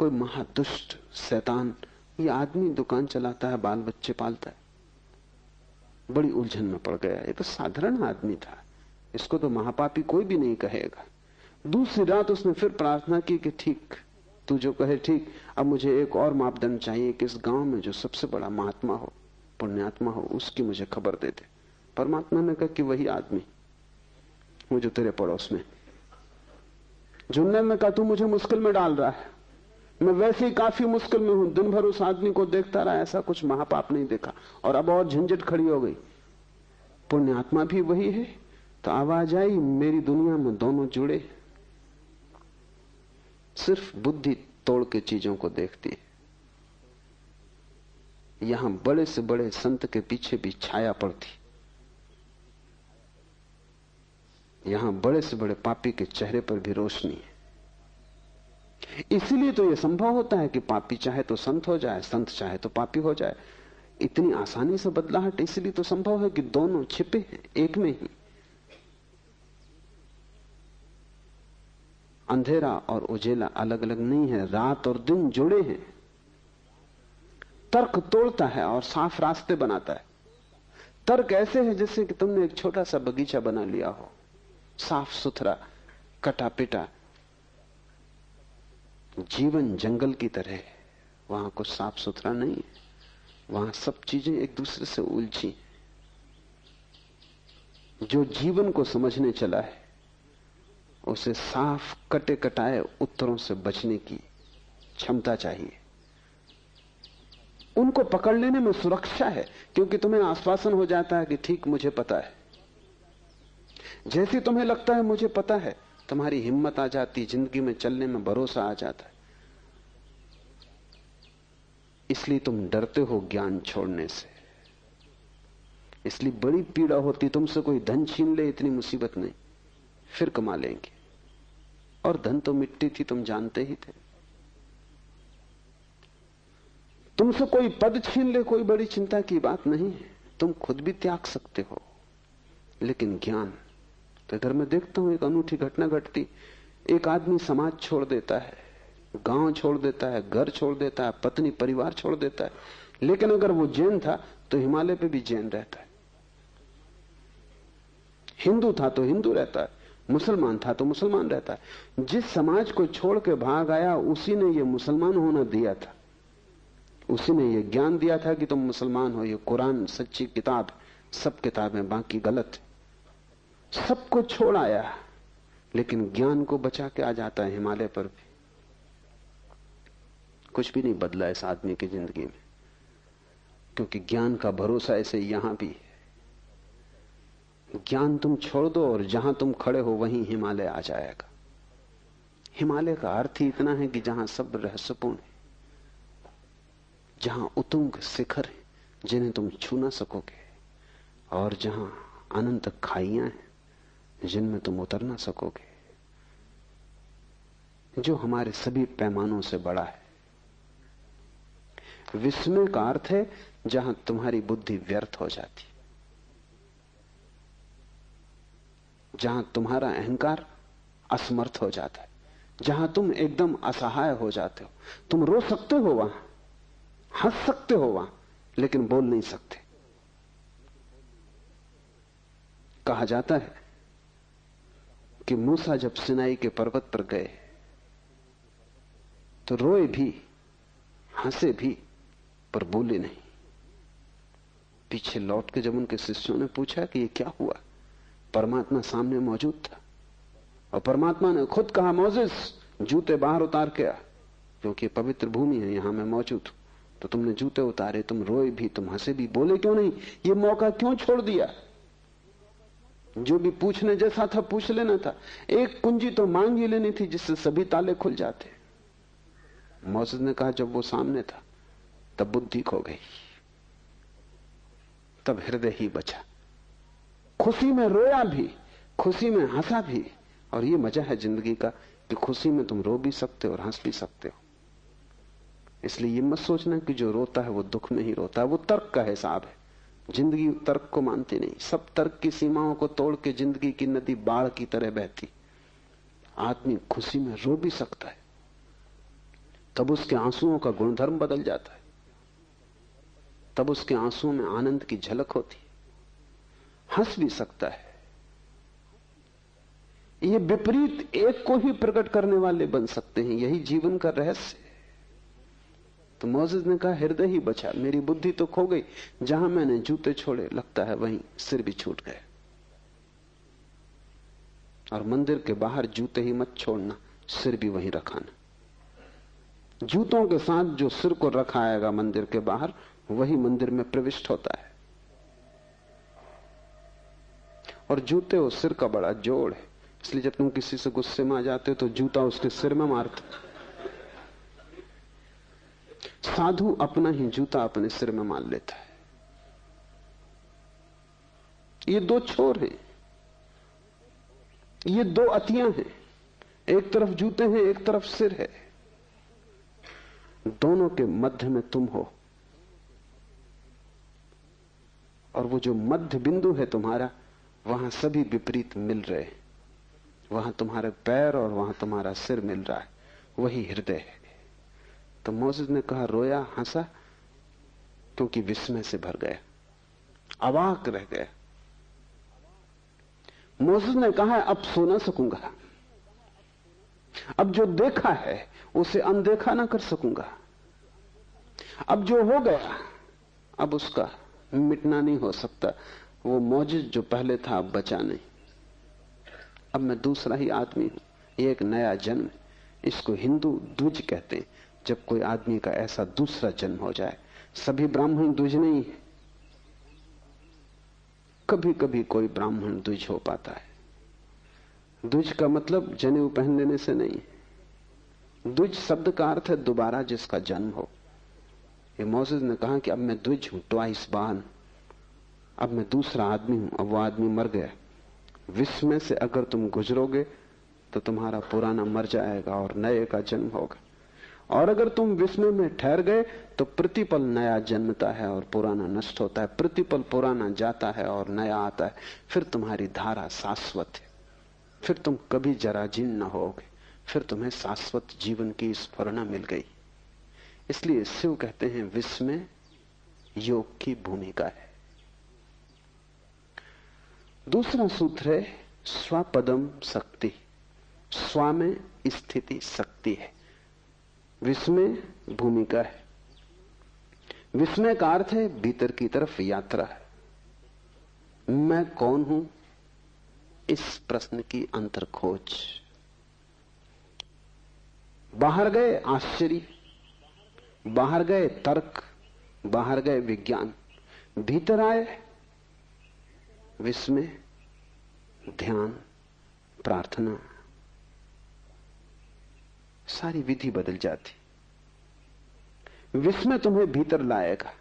कोई महादुष्ट शैतान। ये आदमी दुकान चलाता है, बाल बच्चे पालता है। बड़ी उलझन में पड़ गया। ये तो साधारण आदमी था, इसको तो महापापी कोई भी नहीं कहेगा। दूसरी रात उसने फिर प्रार्थना की कि ठीक, तू जो कहे ठीक, अब मुझे एक और मापदंड चाहिए कि इस गांव में जो सबसे बड़ा महात्मा हो, पुण्यात्मा हो, उसकी मुझे खबर दे दे। परमात्मा ने कहा कि वही आदमी वो जो तेरे पड़ोस में। जुन्नैद ने कहा तू मुझे मुश्किल में डाल रहा है, मैं वैसे ही काफी मुश्किल में हूं। दिन भर उस आदमी को देखता रहा, ऐसा कुछ महापाप नहीं देखा, और अब और झंझट खड़ी हो गई। पुण्यात्मा भी वही है। तो आवाज आई, मेरी दुनिया में दोनों जुड़े, सिर्फ बुद्धि तोड़ के चीजों को देखती है। यहां बड़े से बड़े संत के पीछे भी छाया पड़ती, यहां बड़े से बड़े पापी के चेहरे पर भी रोशनी है। इसीलिए तो यह संभव होता है कि पापी चाहे तो संत हो जाए, संत चाहे तो पापी हो जाए। इतनी आसानी से बदलाहट इसलिए तो संभव है कि दोनों छिपे हैं एक में ही। अंधेरा और उजेला अलग अलग नहीं है, रात और दिन जुड़े हैं। तर्क तोड़ता है और साफ रास्ते बनाता है। तर्क ऐसे है जैसे कि तुमने एक छोटा सा बगीचा बना लिया हो, साफ सुथरा, कटा पिटा। जीवन जंगल की तरह है, वहां कुछ साफ सुथरा नहीं है, वहां सब चीजें एक दूसरे से उलझी। जो जीवन को समझने चला है उसे साफ कटे कटाए उत्तरों से बचने की क्षमता चाहिए। उनको पकड़ लेने में सुरक्षा है, क्योंकि तुम्हें आश्वासन हो जाता है कि ठीक मुझे पता है। जैसे तुम्हें लगता है मुझे पता है, तुम्हारी हिम्मत आ जाती, जिंदगी में चलने में भरोसा आ जाता है। इसलिए तुम डरते हो ज्ञान छोड़ने से, इसलिए बड़ी पीड़ा होती। तुमसे कोई धन छीन ले इतनी मुसीबत नहीं, फिर कमा लेंगे। और धन तो मिट्टी थी, तुम जानते ही थे। तुमसे कोई पद छीन ले कोई बड़ी चिंता की बात नहीं है, तुम खुद भी त्याग सकते हो। लेकिन ज्ञान तो इधर मैं देखता हूं एक अनूठी घटना घटती। एक आदमी समाज छोड़ देता है, गांव छोड़ देता है, घर छोड़ देता है, पत्नी परिवार छोड़ देता है। लेकिन अगर वो जैन था तो हिमालय पे भी जैन रहता है, हिंदू था तो हिंदू रहता है, मुसलमान था तो मुसलमान रहता है। जिस समाज को छोड़ के भाग आया उसी ने ये मुसलमान होना दिया था, उसी ने ये ज्ञान दिया था कि तुम मुसलमान हो। ये कुरान सच्ची किताब, सब किताबें बाकी गलत। सबको छोड़ आया लेकिन ज्ञान को बचा के आ जाता है हिमालय पर भी। कुछ भी नहीं बदला इस आदमी की जिंदगी में, क्योंकि ज्ञान का भरोसा ऐसे यहां भी है। ज्ञान तुम छोड़ दो और जहां तुम खड़े हो वहीं हिमालय आ जाएगा। हिमालय का अर्थ ही इतना है कि जहां सब रहस्यपूर्ण है, जहां उतुंग शिखर है जिन्हें तुम छू ना सकोगे, और जहां अनंत खाइयां हैं जिनमें तुम उतर ना सकोगे, जो हमारे सभी पैमानों से बड़ा है। विस्मय का अर्थ है जहां तुम्हारी बुद्धि व्यर्थ हो जाती, जहां तुम्हारा अहंकार असमर्थ हो जाता है, जहां तुम एकदम असहाय हो जाते हो। तुम रो सकते हो वहां, हंस सकते हो वहां, लेकिन बोल नहीं सकते। कहा जाता है कि मूसा जब सिनाई के पर्वत पर गए तो रोए भी, हंसे भी, पर बोले नहीं। पीछे लौट के जब उनके शिष्यों ने पूछा कि ये क्या हुआ, परमात्मा सामने मौजूद था और परमात्मा ने खुद कहा, मोसेस जूते बाहर उतार के आ, क्योंकि पवित्र भूमि है, यहां मैं मौजूद हूं। तो तुमने जूते उतारे, तुम रोए भी, तुम हंसे भी, बोले क्यों नहीं? ये मौका क्यों छोड़ दिया? जो भी पूछने जैसा था पूछ लेना था। एक कुंजी तो मांग ही लेनी थी जिससे सभी ताले खुल जाते। मोसेस ने कहा जब वो सामने था तब बुद्धि खो गई, तब हृदय ही बचा। खुशी में रोया भी, खुशी में हंसा भी। और ये मजा है जिंदगी का कि खुशी में तुम रो भी सकते हो और हंस भी सकते हो। इसलिए ये मत सोचना कि जो रोता है वो दुख में ही रोता है, वो तर्क का हिसाब है। जिंदगी तर्क को मानती नहीं। सब तर्क की सीमाओं को तोड़ के जिंदगी की नदी बाढ़ की तरह बहती। आदमी खुशी में रो भी सकता है, तब उसके आंसुओं का गुणधर्म बदल जाता है, तब उसके आंसुओं में आनंद की झलक होती है। हंस भी सकता है। ये विपरीत एक को ही प्रकट करने वाले बन सकते हैं, यही जीवन का रहस्य है। तो मोसेस ने कहा हृदय ही बचा, मेरी बुद्धि तो खो गई। जहां मैंने जूते छोड़े लगता है वहीं सिर भी छूट गए। और मंदिर के बाहर जूते ही मत छोड़ना, सिर भी वहीं रखाना। जूतों के साथ जो सिर को रखाएगा मंदिर के बाहर, वही मंदिर में प्रविष्ट होता है। और जूते और सिर का बड़ा जोड़ है। इसलिए जब तुम किसी से गुस्से में आ जाते हो तो जूता उसके सिर में मारते। साधु अपना ही जूता अपने सिर में मार लेता है। ये दो छोर हैं, ये दो अतियां हैं। एक तरफ जूते हैं, एक तरफ सिर है। दोनों के मध्य में तुम हो, और वो जो मध्य बिंदु है तुम्हारा, वहां सभी विपरीत मिल रहे, वहां तुम्हारे पैर और वहां तुम्हारा सिर मिल रहा है, वही हृदय है। तो मोसेस ने कहा, रोया, हंसा, क्योंकि विस्मय से भर गया, अवाक रह गया। मोसेस ने कहा, अब सो ना सकूंगा, अब जो देखा है उसे अनदेखा ना कर सकूंगा, अब जो हो गया अब उसका मिटना नहीं हो सकता। वो मौजूद जो पहले था अब बचा नहीं, अब मैं दूसरा ही आदमी हूं, ये एक नया जन्म। इसको हिंदू द्विज कहते हैं, जब कोई आदमी का ऐसा दूसरा जन्म हो जाए। सभी ब्राह्मण द्विज नहीं है, कभी कभी कोई ब्राह्मण द्विज हो पाता है। द्विज का मतलब जनेऊ पहन लेने से नहीं, द्विज शब्द का अर्थ है दोबारा जिसका जन्म हो। ये मोसेस ने कहा कि अब मैं द्विज हूं, ट्वाइस बॉर्न, अब मैं दूसरा आदमी हूं, अब वो आदमी मर गया। विस्मय से अगर तुम गुजरोगे तो तुम्हारा पुराना मर जाएगा और नए का जन्म होगा, और अगर तुम विस्मय में ठहर गए तो प्रतिपल नया जन्मता है और पुराना नष्ट होता है, प्रतिपल पुराना जाता है और नया आता है। फिर तुम्हारी धारा शाश्वत है, फिर तुम कभी जराजीर्ण न होगे, फिर तुम्हें शाश्वत जीवन की स्फुरणा मिल गई। इसलिए शिव कहते हैं विस्मय योग की भूमिका है। दूसरा सूत्र है स्वपदम शक्ति, स्व में स्थिति शक्ति है, विस्मय भूमिका है। विस्मय का अर्थ है भीतर की तरफ यात्रा है। मैं कौन हूं, इस प्रश्न की अंतर खोज। बाहर गए आश्चर्य, बाहर गए तर्क, बाहर गए विज्ञान, भीतर आए विस्मय, ध्यान, प्रार्थना, सारी विधि बदल जाती। विस्मय तुम्हें भीतर लाएगा,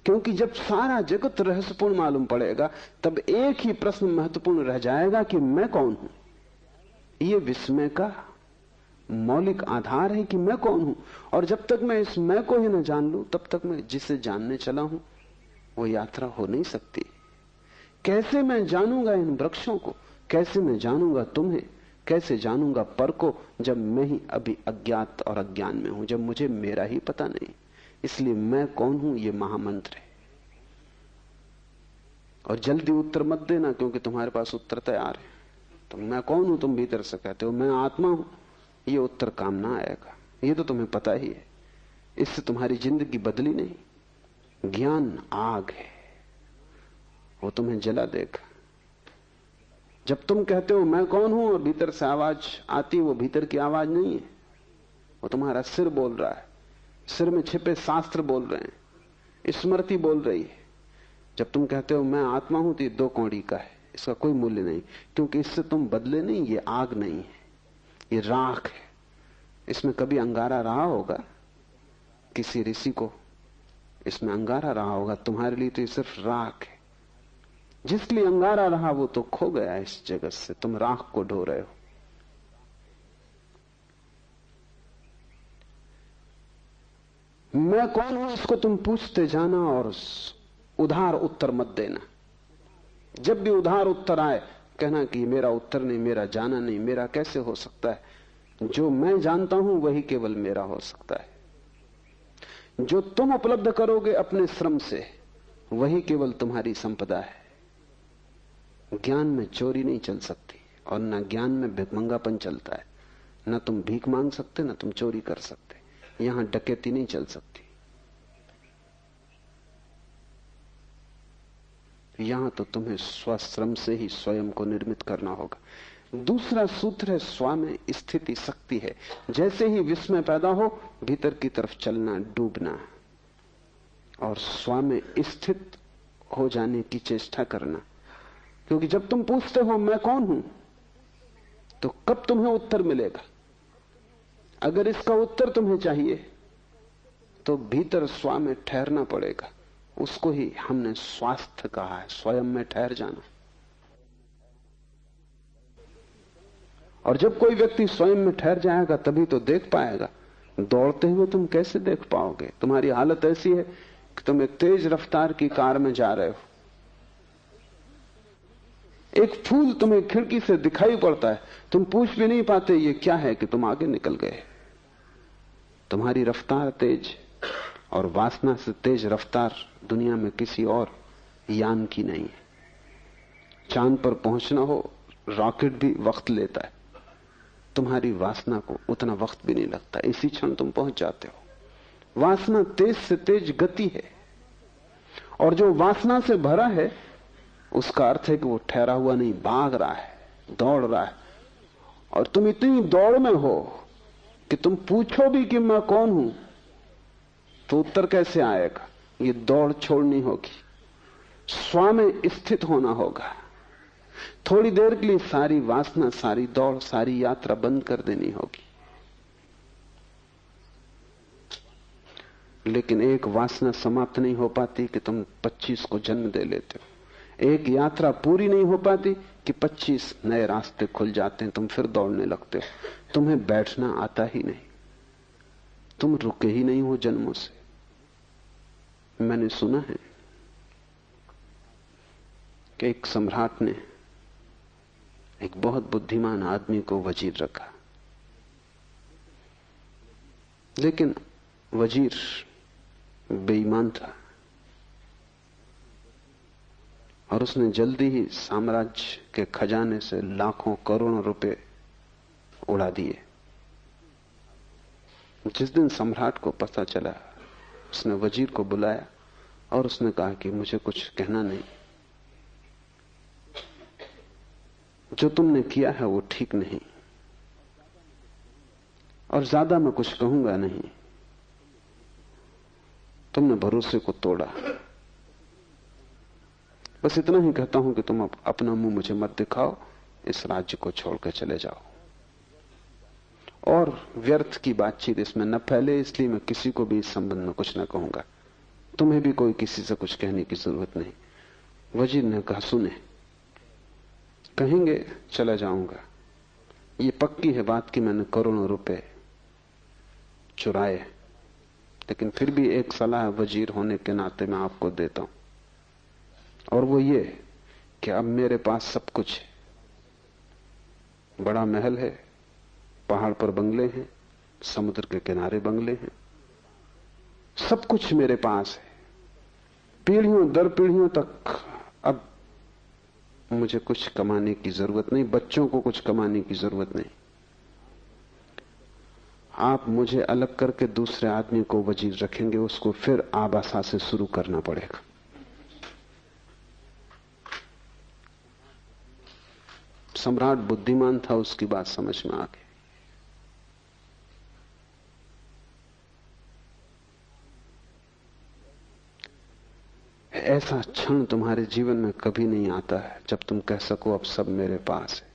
क्योंकि जब सारा जगत रहस्यपूर्ण मालूम पड़ेगा तब एक ही प्रश्न महत्वपूर्ण रह जाएगा कि मैं कौन हूं। यह विस्मय का मौलिक आधार है कि मैं कौन हूं। और जब तक मैं इस मैं को ही न जान लूं तब तक मैं जिसे जानने चला हूं वो यात्रा हो नहीं सकती। कैसे मैं जानूंगा इन वृक्षों को, कैसे मैं जानूंगा तुम्हें, कैसे जानूंगा पर को, जब मैं ही अभी अज्ञात और अज्ञान में हूं, जब मुझे मेरा ही पता नहीं। इसलिए मैं कौन हूं ये महामंत्र है। और जल्दी उत्तर मत देना, क्योंकि तुम्हारे पास उत्तर तैयार है। तो मैं कौन हूं तुम भीतर से कहते हो, मैं आत्मा हूं, ये उत्तर काम ना आएगा। ये तो तुम्हें पता ही है, इससे तुम्हारी जिंदगी बदली नहीं। ज्ञान आग है, वो तुम्हें जला देगा। जब तुम कहते हो मैं कौन हूं और भीतर से आवाज आती, वो भीतर की आवाज नहीं है, वो तुम्हारा सिर बोल रहा है। सिर में छिपे शास्त्र बोल रहे हैं, स्मृति बोल रही है। जब तुम कहते हो मैं आत्मा हूं तो ये 2 कौड़ी का है, इसका कोई मूल्य नहीं, क्योंकि इससे तुम बदले नहीं। ये आग नहीं है, ये राख है। इसमें कभी अंगारा रहा होगा, किसी ऋषि को इसमें अंगारा रहा होगा, तुम्हारे लिए तो ये सिर्फ राख है। जिसके लिए अंगारा रहा वो तो खो गया इस जगत से, तुम राख को ढो रहे हो। मैं कौन हूं इसको तुम पूछते जाना और उधार उत्तर मत देना। जब भी उधार उत्तर आए कहना कि मेरा उत्तर नहीं, मेरा जाना नहीं, मेरा कैसे हो सकता है। जो मैं जानता हूं वही केवल मेरा हो सकता है। जो तुम उपलब्ध करोगे अपने श्रम से वही केवल तुम्हारी संपदा है। ज्ञान में चोरी नहीं चल सकती और न ज्ञान में भिखमंगापन चलता है। न तुम भीख मांग सकते, न तुम चोरी कर सकते। यहां डकैती नहीं चल सकती। यहां तो तुम्हें स्वश्रम से ही स्वयं को निर्मित करना होगा। दूसरा सूत्र है स्व में स्थिति शक्ति है। जैसे ही विस्मय पैदा हो भीतर की तरफ चलना, डूबना और स्व में स्थित हो जाने की चेष्टा करना। क्योंकि जब तुम पूछते हो मैं कौन हूं तो कब तुम्हें उत्तर मिलेगा। अगर इसका उत्तर तुम्हें चाहिए तो भीतर स्व में ठहरना पड़ेगा। उसको ही हमने स्वास्थ्य कहा है, स्वयं में ठहर जाना। और जब कोई व्यक्ति स्वयं में ठहर जाएगा तभी तो देख पाएगा। दौड़ते हुए तुम कैसे देख पाओगे। तुम्हारी हालत ऐसी है कि तुम एक तेज रफ्तार की कार में जा रहे हो, एक फूल तुम्हें खिड़की से दिखाई पड़ता है, तुम पूछ भी नहीं पाते ये क्या है कि तुम आगे निकल गए। तुम्हारी रफ्तार तेज, और वासना से तेज रफ्तार दुनिया में किसी और यान की नहीं है। चांद पर पहुंचना हो, रॉकेट भी वक्त लेता है, तुम्हारी वासना को उतना वक्त भी नहीं लगता, इसी क्षण तुम पहुंच जाते हो। वासना तेज से तेज गति है, और जो वासना से भरा है उसका अर्थ है कि वो ठहरा हुआ नहीं, भाग रहा है, दौड़ रहा है। और तुम इतनी दौड़ में हो कि तुम पूछो भी कि मैं कौन हूं तो उत्तर कैसे आएगा। ये दौड़ छोड़नी होगी, स्व में स्थित होना होगा। थोड़ी देर के लिए सारी वासना, सारी दौड़, सारी यात्रा बंद कर देनी होगी। लेकिन एक वासना समाप्त नहीं हो पाती कि तुम 25 को जन्म दे लेते हो। एक यात्रा पूरी नहीं हो पाती कि 25 नए रास्ते खुल जाते हैं, तुम फिर दौड़ने लगते हो। तुम्हें बैठना आता ही नहीं, तुम रुके ही नहीं हो जन्मों से। मैंने सुना है कि एक सम्राट ने एक बहुत बुद्धिमान आदमी को वजीर रखा, लेकिन वजीर बेईमान था और उसने जल्दी ही साम्राज्य के खजाने से लाखों करोड़ों रुपए उड़ा दिए। जिस दिन सम्राट को पता चला, उसने वजीर को बुलाया और उसने कहा कि मुझे कुछ कहना नहीं, जो तुमने किया है वो ठीक नहीं, और ज्यादा मैं कुछ कहूंगा नहीं। तुमने भरोसे को तोड़ा, बस इतना ही कहता हूं कि तुम अपना मुंह मुझे मत दिखाओ, इस राज्य को छोड़कर चले जाओ। और व्यर्थ की बातचीत इसमें न फैले, इसलिए मैं किसी को भी इस संबंध में कुछ न कहूंगा। तुम्हें भी कोई किसी से कुछ कहने की जरूरत नहीं। वजीर ने कहा, सुने, कहेंगे चला जाऊंगा, ये पक्की है बात कि मैंने करोड़ों रुपए चुराए, लेकिन फिर भी एक सलाह वजीर होने के नाते मैं आपको देता हूं, और वो ये कि अब मेरे पास सब कुछ है। बड़ा महल है, पहाड़ पर बंगले हैं, समुद्र के किनारे बंगले हैं, सब कुछ मेरे पास है। पीढ़ियों दर पीढ़ियों तक अब मुझे कुछ कमाने की जरूरत नहीं, बच्चों को कुछ कमाने की जरूरत नहीं। आप मुझे अलग करके दूसरे आदमी को वजीर रखेंगे, उसको फिर आबासा से शुरू करना पड़ेगा। सम्राट बुद्धिमान था, उसकी बात समझ में आ गई। ऐसा क्षण तुम्हारे जीवन में कभी नहीं आता है जब तुम कह सको अब सब मेरे पास है।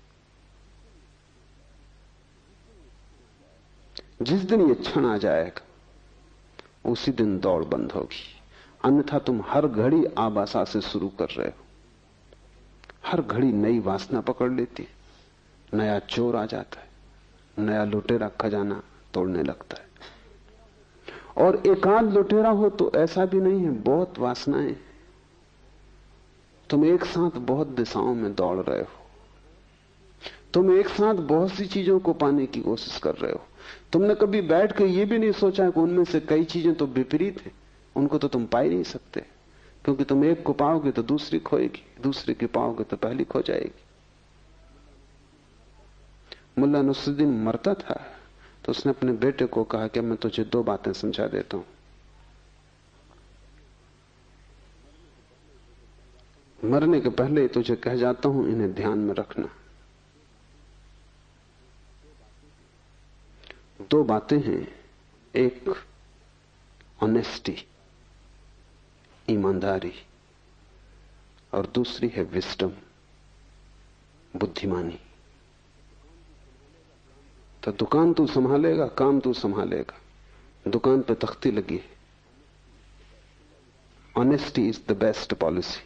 जिस दिन ये क्षण आ जाएगा उसी दिन दौड़ बंद होगी, अन्यथा तुम हर घड़ी आबासा से शुरू कर रहे हो। हर घड़ी नई वासना पकड़ लेती, नया चोर आ जाता है, नया लुटेरा खजाना तोड़ने लगता है। और एकांत लुटेरा हो तो ऐसा भी नहीं है, बहुत वासनाएं, तुम एक साथ बहुत दिशाओं में दौड़ रहे हो, तुम एक साथ बहुत सी चीजों को पाने की कोशिश कर रहे हो। तुमने कभी बैठ कर यह भी नहीं सोचा कि उनमें से कई चीजें तो विपरीत हैं, उनको तो तुम पा ही नहीं सकते, क्योंकि तुम एक को पाओगे तो दूसरी खोएगी, दूसरी की पाओगे तो पहली खो जाएगी। मुल्ला नसरुद्दीन मरता था तो उसने अपने बेटे को कहा कि मैं तुझे 2 बातें समझा देता हूं, मरने के पहले तुझे कह जाता हूं, इन्हें ध्यान में रखना। 2 बातें हैं, एक ऑनेस्टी, ईमानदारी, और दूसरी है विजडम, बुद्धिमानी। तो दुकान तू संभालेगा, काम तू संभालेगा, दुकान पे तख्ती लगी है। Honesty is the best policy,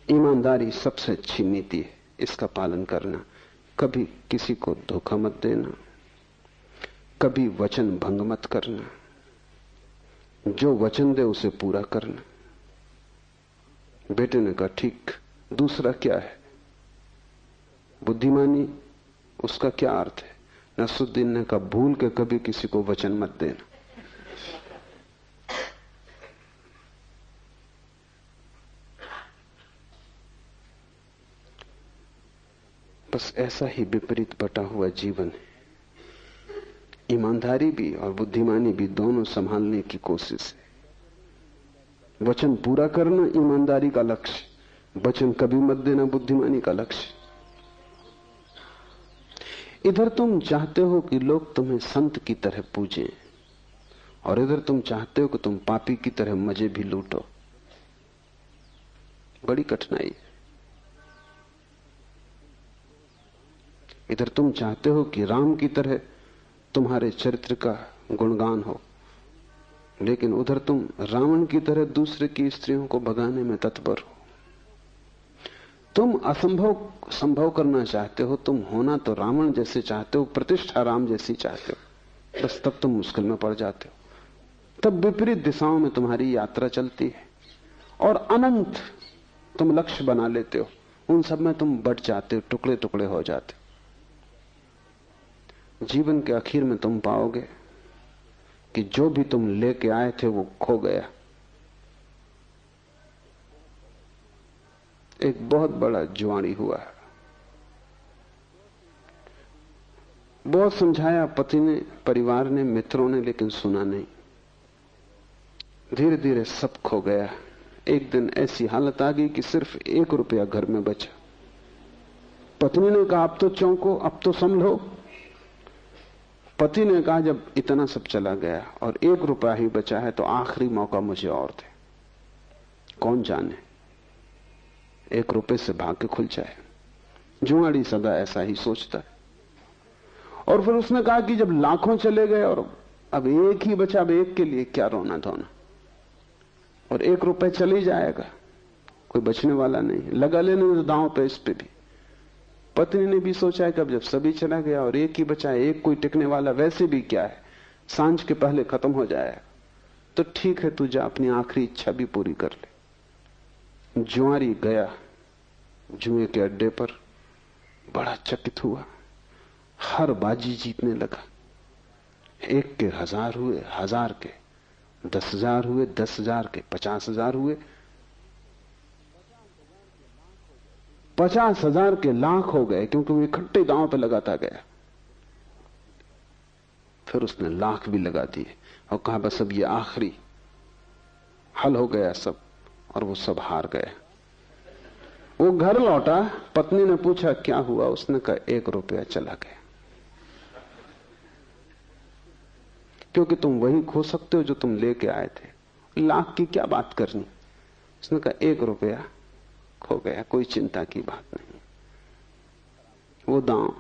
ईमानदारी सबसे अच्छी नीति है, इसका पालन करना। कभी किसी को धोखा मत देना, कभी वचन भंग मत करना, जो वचन दे उसे पूरा करना। बेटे ने कहा ठीक, दूसरा क्या है? बुद्धिमानी उसका क्या अर्थ है? नसरुद्दीन ने कहा, भूल के कभी किसी को वचन मत देना। बस ऐसा ही विपरीत बटा हुआ जीवन है। ईमानदारी भी और बुद्धिमानी भी दोनों संभालने की कोशिश है। वचन पूरा करना ईमानदारी का लक्ष्य, वचन कभी मत देना बुद्धिमानी का लक्ष्य। इधर तुम चाहते हो कि लोग तुम्हें संत की तरह पूजें, और इधर तुम चाहते हो कि तुम पापी की तरह मजे भी लूटो। बड़ी कठिनाई है। इधर तुम चाहते हो कि राम की तरह तुम्हारे चरित्र का गुणगान हो, लेकिन उधर तुम रावण की तरह दूसरे की स्त्रियों को भगाने में तत्पर हो। तुम असंभव संभव करना चाहते हो, तुम होना तो रावण जैसे चाहते हो, प्रतिष्ठा राम जैसी चाहते हो, बस तब तुम मुश्किल में पड़ जाते हो। तब विपरीत दिशाओं में तुम्हारी यात्रा चलती है और अनंत तुम लक्ष्य बना लेते हो। उन सब में तुम बट जाते हो, टुकड़े टुकड़े हो जाते हो। जीवन के आखिर में तुम पाओगे कि जो भी तुम लेके आए थे वो खो गया। एक बहुत बड़ा जुआड़ी हुआ। बहुत समझाया पति ने, परिवार ने, मित्रों ने, लेकिन सुना नहीं। धीरे धीरे सब खो गया। एक दिन ऐसी हालत आ गई कि सिर्फ 1 रुपया घर में बचा। पत्नी ने कहा, अब तो चौंको, अब तो संभलो। पति ने कहा, जब इतना सब चला गया और 1 रुपया ही बचा है तो आखिरी मौका मुझे और दे। कौन जाने 1 रुपए से भाग्य खुल जाए। जुआड़ी सदा ऐसा ही सोचता है। और फिर उसने कहा कि जब लाखों चले गए और अब 1 ही बचा, अब 1 के लिए क्या रोना धोना, और 1 रुपए चले जाएगा, कोई बचने वाला नहीं। लगा लेने तो दांव पे इस पे भी। पत्नी ने भी सोचा है कि अब जब सभी चला गया और 1 ही बचा, 1 कोई टिकने वाला वैसे भी क्या है, सांझ के पहले खत्म हो जाएगा, तो ठीक है, तू जा अपनी आखिरी इच्छा भी पूरी कर ले। जुआरी गया जुए के अड्डे पर, बड़ा चकित हुआ। हर बाजी जीतने लगा। 1 के 1000 हुए, 1000 के 10,000 हुए, 10,000 के 50,000 हुए, 50,000 के लाख हो गए, क्योंकि वो इकट्ठे दांव पे लगाता गया। फिर उसने लाख भी लगा दिए और कहा, बस अब ये आखिरी, हल हो गया सब, और वो सब हार गए। वो घर लौटा। पत्नी ने पूछा, क्या हुआ? उसने कहा, 1 रुपया चला गया। क्योंकि तुम वही खो सकते हो जो तुम लेके आए थे। लाख की क्या बात करनी। उसने कहा, 1 रुपया खो गया, कोई चिंता की बात नहीं। वो दांव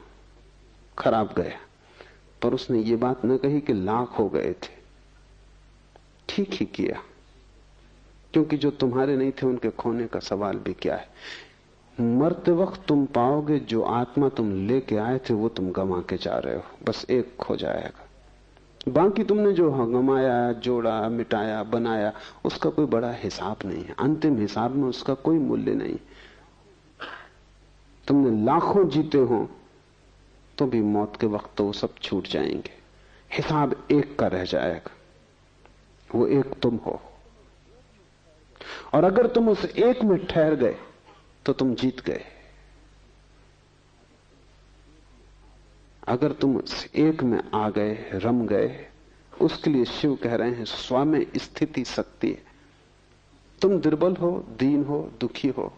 खराब गया, पर उसने ये बात न कही कि लाख हो गए थे। ठीक ही किया, क्योंकि जो तुम्हारे नहीं थे उनके खोने का सवाल भी क्या है। मरते वक्त तुम पाओगे जो आत्मा तुम लेके आए थे वो तुम गंवा के जा रहे हो। बस 1 खो जाएगा, बाकी तुमने जो गंवाया, जोड़ा, मिटाया, बनाया, उसका कोई बड़ा हिसाब नहीं है। अंतिम हिसाब में उसका कोई मूल्य नहीं। तुमने लाखों जीते हो तो भी मौत के वक्त तो वो सब छूट जाएंगे। हिसाब 1 का रह जाएगा, वो 1 तुम हो। और अगर तुम उस 1 में ठहर गए तो तुम जीत गए। अगर तुम उस 1 में आ गए, रम गए, उसके लिए शिव कह रहे हैं, स्व में स्थिति शक्ति है। तुम दुर्बल हो, दीन हो, दुखी हो,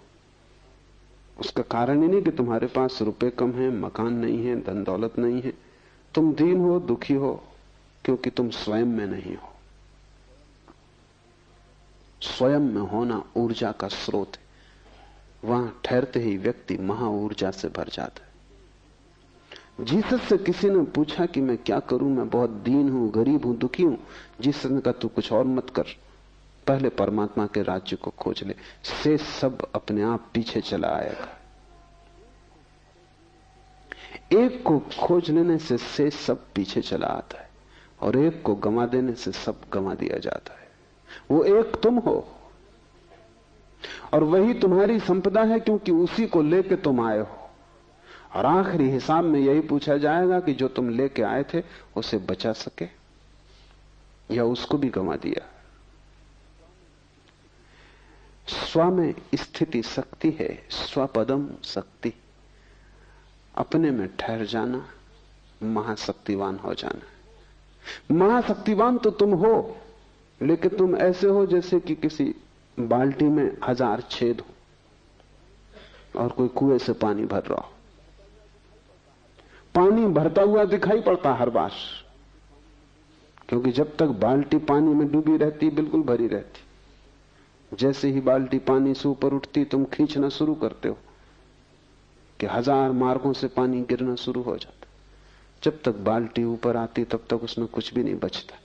उसका कारण ही नहीं कि तुम्हारे पास रुपए कम है, मकान नहीं है, धन दौलत नहीं है। तुम दीन हो, दुखी हो, क्योंकि तुम स्वयं में नहीं हो। स्वयं में होना ऊर्जा का स्रोत है। वहां ठहरते ही व्यक्ति महा ऊर्जा से भर जाता है। जीसस से किसी ने पूछा कि मैं क्या करूं, मैं बहुत दीन हूं, गरीब हूं, दुखी हूं। जीसस ने कहा, तू कुछ और मत कर, पहले परमात्मा के राज्य को खोज ले, से सब अपने आप पीछे चला आएगा। 1 को खोज लेने से सब पीछे चला आता है, और 1 को गंवा देने से सब गंवा दिया जाता है। वो 1 तुम हो, और वही तुम्हारी संपदा है, क्योंकि उसी को लेके तुम आए हो। और आखिरी हिसाब में यही पूछा जाएगा कि जो तुम लेके आए थे उसे बचा सके या उसको भी गंवा दिया। स्व में स्थिति शक्ति है, स्वपदम शक्ति। अपने में ठहर जाना, महाशक्तिवान हो जाना। महाशक्तिवान तो तुम हो, लेकिन तुम ऐसे हो जैसे कि किसी बाल्टी में 1000 छेद हो और कोई कुएं से पानी भर रहा हो। पानी भरता हुआ दिखाई पड़ता हर बार, क्योंकि जब तक बाल्टी पानी में डूबी रहती बिल्कुल भरी रहती। जैसे ही बाल्टी पानी से ऊपर उठती तुम खींचना शुरू करते हो कि 1000 मार्गों से पानी गिरना शुरू हो जाता। जब तक बाल्टी ऊपर आती तब तक उसमें कुछ भी नहीं बचता।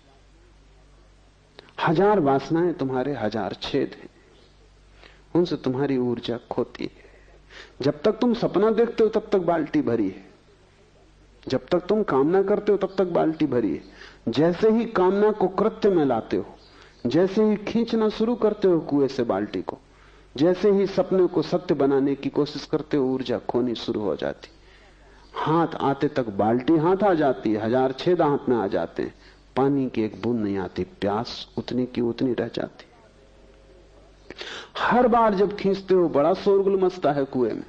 1000 वासनाएं तुम्हारे 1000 छेद हैं, उनसे तुम्हारी ऊर्जा खोती है। जब तक तुम सपना देखते हो तब तक बाल्टी भरी है, जब तक तुम कामना करते हो तब तक बाल्टी भरी है। जैसे ही कामना को कृत्य में लाते हो, जैसे ही खींचना शुरू करते हो कुएं से बाल्टी को, जैसे ही सपने को सत्य बनाने की कोशिश करते हो, ऊर्जा खोनी शुरू हो जाती। हाथ आते तक बाल्टी हाथ आ जाती है, 1000 छेद हाथ में आ जाते हैं, पानी की एक बूंद नहीं आती, प्यास उतनी की उतनी रह जाती। हर बार जब खींचते हो बड़ा शोरगुल मचता है कुएं में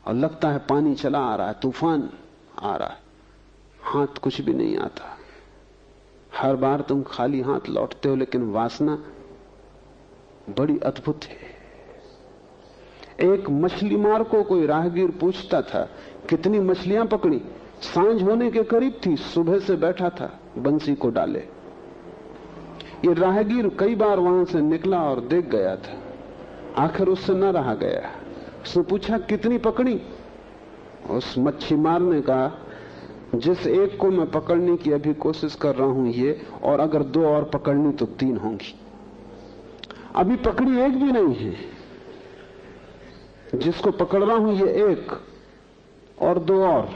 और लगता है पानी चला आ रहा है, तूफान आ रहा है, हाथ कुछ भी नहीं आता। हर बार तुम खाली हाथ लौटते हो, लेकिन वासना बड़ी अद्भुत है। एक मछली मार को कोई राहगीर पूछता था कितनी मछलियां पकड़ी। सांझ होने के करीब थी, सुबह से बैठा था बंसी को डाले। ये राहगीर कई बार वहां से निकला और देख गया था, आखिर उससे न रहा गया। उसने पूछा कितनी पकड़ी। उस मच्छी मार ने कहा जिस एक को मैं पकड़ने की अभी कोशिश कर रहा हूं ये, और अगर 2 और पकड़नी तो 3 होंगी। अभी पकड़ी एक भी नहीं है, जिसको पकड़ रहा हूं ये 1 और 2 और